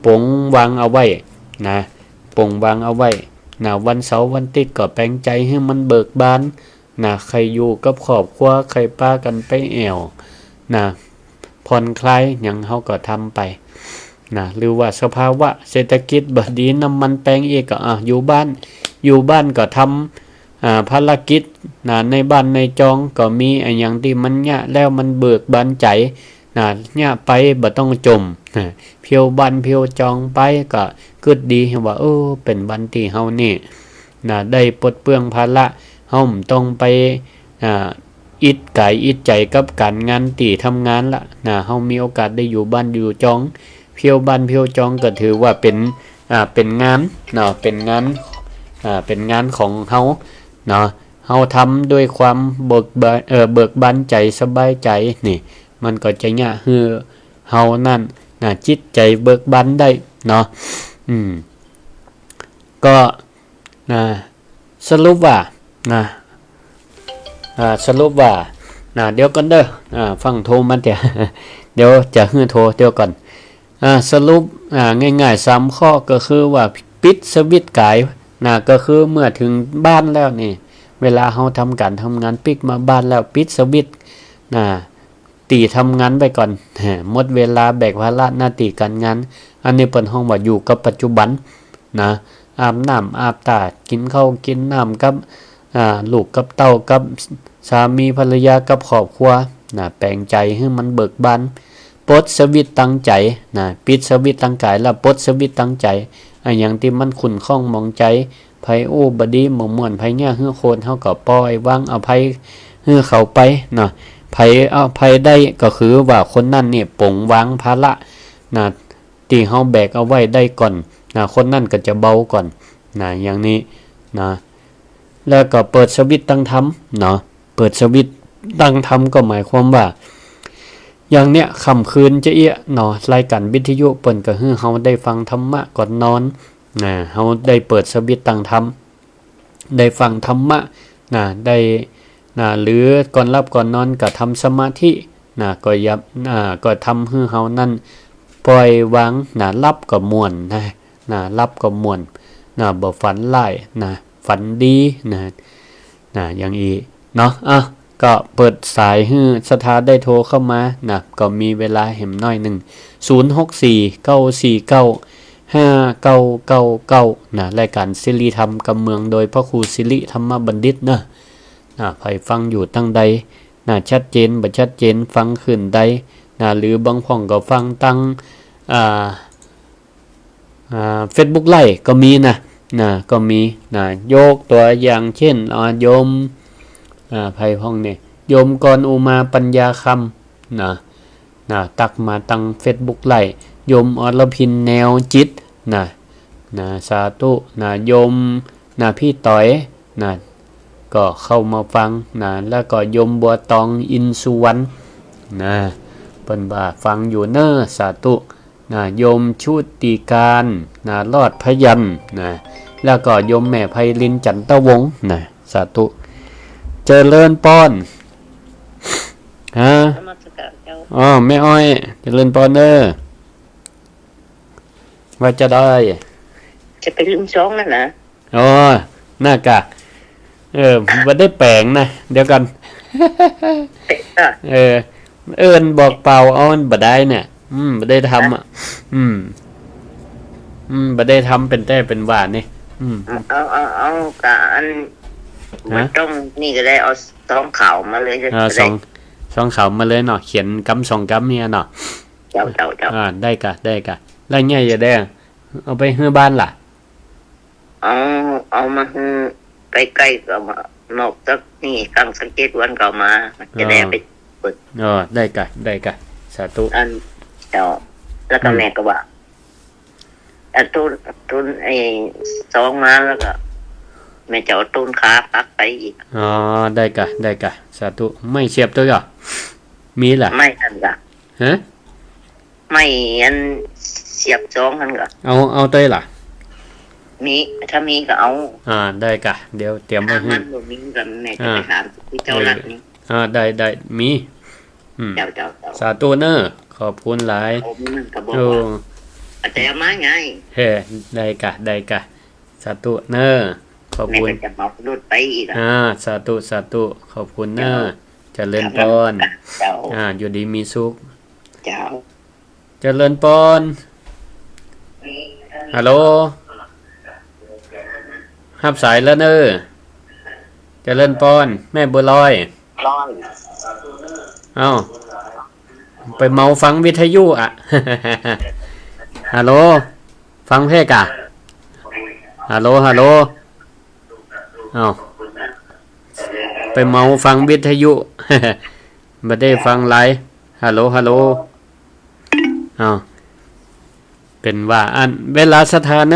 ปลงวางเอาไว้ปลงวางเอาไว้วันเสาร์วันอาทิตย์ก็แปลงใจให้มันเบิกบานใครอยู่กับครอบครัวใครพากันไปแอวผ่อนคลายหยังเฮาก็ทำไปหรือว่าสภาวะเศรษฐกิจบ่ดีน้ำมันแปลงอีกก็อยู่บ้านก็ทำภารกิจในบ้านในจองก็มีอันหยังที่มันยะแล้วมันเบิกบานใจยะไปบ่ต้องจมเพียวบ้านเพียวจองไปก็กึดดีว่าเป็นวันที่เฮานี่ได้ปลดเปลื้องภาระเฮาต้องไปอิดกายอิดใจกับการงานที่ทำงานละเฮามีโอกาสได้อยู่บ้านอยู่จองเพียวบ้านเพียวจองก็ถือว่าเป็นงานเป็นงานของเฮาเฮาทำด้วยความเบิกบานใจสบายใจนี่มันก็จะยะฮือเฮานั่นจิตใจเบิกบานได้ก็สรุปว่าเดี๋ยวก่อนเด้อฟังโทรมาเดี๋ยวจะฮือโทรเดี๋ยวก่อนสรุปง่ายๆ3ข้อก็คือว่าปิดสวิตช์กายก็คือเมื่อถึงบ้านแล้วนี่เวลาเฮาทำการทำงานปิกมาบ้านแล้วปิดสวิตช์ตีทำงานไปก่อนหมดเวลาแบกภาระหน้าที่การงานอันนี้เปิ้นห้องว่าอยู่กับปัจจุบันอาบน้ำอาบตากินข้าวกินน้ำกับลูกกับเต้ากับสามีภรรยากับครอบครัวแปลงใจให้มันเบิกบานปลดสวิตช์ตั้งใจปิดสวิตช์ตั้งกายแล้วปลดสวิตช์ตั้งใจอันอย่างที่มันขุ่นข้องมองใจไผบดีหม่ม่วนไผเนี่ยฮื้อโคนเฮาก็ปล่อยวางอภัยฮื้อเขาไปไผเอาภัยได้ก็คือว่าคนนั้นนี่ปลงวางภาระที่เฮาแบกเอาไว้ได้ก่อนคนนั้นก็จะเบาก่อนอย่างนี้แล้วก็เปิดสวิตช์ตั้งธรรมเปิดสวิตช์ตั้งธรรมก็หมายความว่าอย่างเนี้ยค่ำคืนจะรายการวิทยุเปิ้นก็คือเฮาได้ฟังธรรมะก่อนนอนเฮาได้เปิดสวิตช์ตั้งธรรมได้ฟังธรรมะได้หรือก่อนหลับก่อนนอนก็ทำสมาธิก็ทำให้เฮานั้นปล่อยวางรับก็ม่วนรับก็ม่วนบ่ฝันร้ายฝันดีอย่างอีเนาะก็เปิดสายให้สถาได้โทรเข้ามาก็มีเวลาเห็มน้อยหนึ่ง064 949 5999นะรายการสิริธรรมกับเมืองโดยพระครูสิริธรรมบัณฑิตนะไผฟังอยู่ตั้งใดชัดเจนบ่ชัดเจนฟังขึ้นใดหรือบางพ่องก็ฟังตั้งFacebook ไลฟ์ก็มีก็มียกตัวอย่างเช่นโยมไผห้องนี่โยมกรอุมาปัญญาคำตักมาตั้ง Facebook ไลฟ์โยมอรพินแนวจิตสาธุโยมพี่ต้อยก็เข้ามาฟังแล้วก็โยมบัวตองอินสุวรรณเพิ่นว่าฟังอยู่สาธุโยมชุติการรอดพยัญแล้วก็โยมแม่ไพลินจันตวงศ์สาธุเจริญพรแม่อ้อยเจริญพรว่าจะได้จะไปลืมช่องนั่นนะหน้ากากบ่ได้แปลงเดี๋ยวกันเอิ้นบอกเปล่าเอามันบ่ได้เนี่ยบ่ได้ทำบ่ได้ทำเป็นแต่เป็นว่านี่เอากะอันมันต้องนี่ก็ได้เอาสองข่าวมาเลยสองข่าวมาเลยเนาะเขียนกำ2กำเนี่ยเนาะเจ้าได้กะแล้วเนี่ยอย่าได้เอาไปฮื้อบ้านล่ะเอามาฮื้อใกล้ๆก็มานอกจากนี่ตั้งสังเกตวันก็มาจะได้ไปเปิดได้กะสาธุอันเจ้าแล้วก็แม่ก็ว่าตุนไอ้สองมาแล้วก็แม่จะเอาตุนขาปักไปอีกได้กะสาธุไม่เสียบตัวก็มีล่ะไม่ทันกะฮะไม่อันเสียบสองทันกะเอาตัวล่ะมีถ้ามีก็เอาได้กะเดี๋ยวเตรียมไว้ให้มันบ่มีกันแม่จะไปถามที่เจ้ารักนี่ได้มีเจ้าสาธุขอบคุณหลายแต่มาไงได้กะสาธุขอบคุณแม่จะบอกรถไปอีกสาธุขอบคุณเเจริญพรอยู่ดีมีสุขเจริญพรฮัลโหลรับสายแล้วเจริญพรแม่บัวลอยไปเมาฟังวิทยุฮัลโหลฟังเพลงฮัลโหลไปเมาฟังวิทยุไม่ได้ฟังไลฟ์ฮัลโหลเป็นว่าเวลาสถาน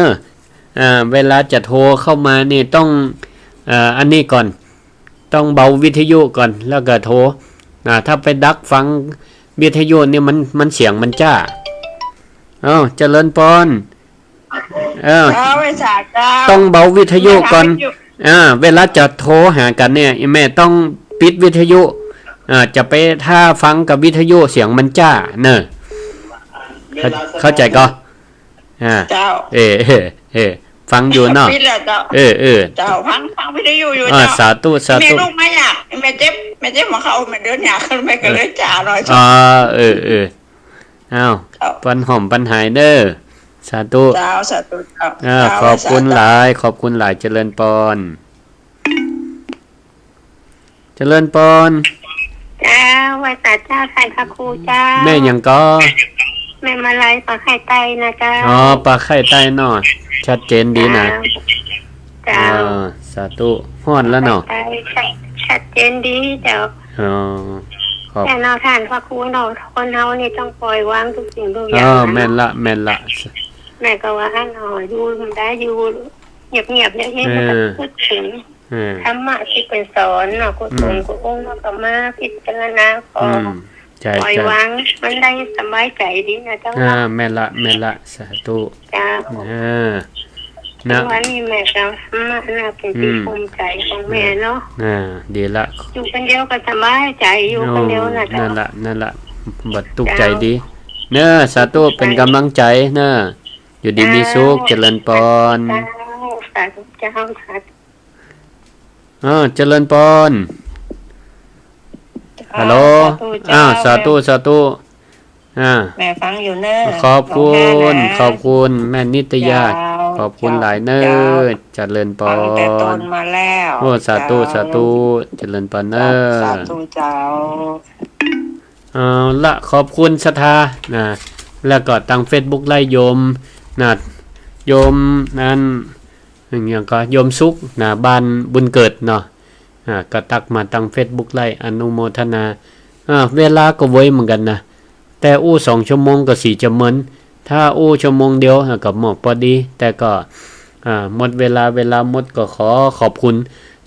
เวลาจะโทรเข้ามานี่ต้องอันนี้ก่อนต้องเบาวิทยุก่อนแล้วก็โทรถ้าไปดักฟังวิทยุนี่มันเสียงมันจ้าเจริญพรต้องเบาวิทยุก่อนเวลาจะโทรหากันเนี่ยแม่ต้องปิดวิทยุจะไปถ้าฟังกับวิทยุเสียงมันจ้าเข้าใจก็เจ้าฟังอยู่เนาะเจ้าฟังวิทยุอยู่เจ้าสาธุแม่ลูกไม่อยากแม่เจ็บมาเข้าแม่เดินอยากแม่ก็เลยจ่าหน่อยปันหอมปันหายสาธุสาธุขอบคุณหลายเจริญพรจ้าไว้ตาจ้าใส่พระครูจ้าแม่ยังก็แม่มาลายปลาไข่ไตนะจ้าปลาไข่ไตเนาะชัดเจนดีนะจ้าสาธุฮ้อนแล้วเนาะชัดเจนดีเจ้าแต่เราทานพระครูเราคนเฮานี่ต้องปล่อยวางทุกสิ่งทุกอย่างแม่นละแม่ก็ว่าเราอยู่ได้อยู่เงียบๆเนี่ยให้มันพูดถึงธรรมะที่เป็นสอนเนาะกุศลกุองค์ก็มาพิจารณาขอปล่อยวางมันได้สบายใจดีนะเจ้าแม่ละสาธุจ้าวันนี้แม่ก็มาเป็นที่ภูมิใจของแม่เนาะดีละอยู่คนเดียวก็สบายใจอยู่คนเดียวนะเจ้านั่นละบัดตุกใจดีสาธุเป็นกำลังใจอยู่ดีมีสุขเจริญพรสาธุเจ้าเจริญพรฮัลโหลสาธุ แม่ฟังอยู่เนอะ ขอบคุณ ข ขอบคุณแม่นิตยา เจ้า ขอบคุณหลายเน้อเจริญปอ ฟังแต่ต้ น นมาแล้ว โอ้สาธุสาธุเจริญปอนเน้อ สาธุเจ้า เอาละขอบคุณศรัทธานะแล้วก็ตั้ง Facebook ไล่โยมนะโยมนั้นอย่างก็โยมสุขนะบ้านบุญเกิดเนาะก็ตักมาตั้ง Facebook ไล่อนุโมทนาเวลาก็ไว้เหมือนกันนะแต่อู้2ชั่วโมงก็4จะเหมือนถ้าอู้ชั่วโมงเดียวก็เหมาะพอดี แต่ก็หมดเวลาหมดก็ขอบคุณ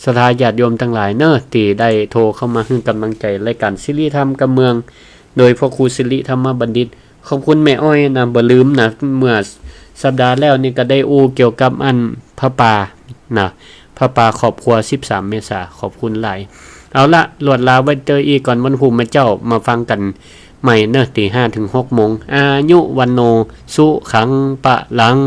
ศรัทธาญาติโยมทั้งหลายเนอะที่ได้โทรเข้ามาให้กำลังใจรายการศิริธรรมกับเมืองโดยพ่อครูศิริธรรมบัณฑิตขอบคุณแม่อ้อยนะบ่ลืมนะเมื่อสัปดาห์แล้วนี่ก็ได้อู้เกี่ยวกับอันพระป่านะพระป่าครอบครัว13เมษาขอบคุณหลายเอาละลวดลาไว้เจออีกก่อนวันภูมิเจ้ามาฟังกันใหม่เนอะตี 5 ถึง 6 โมงอายุวันโนสุขังปะลัง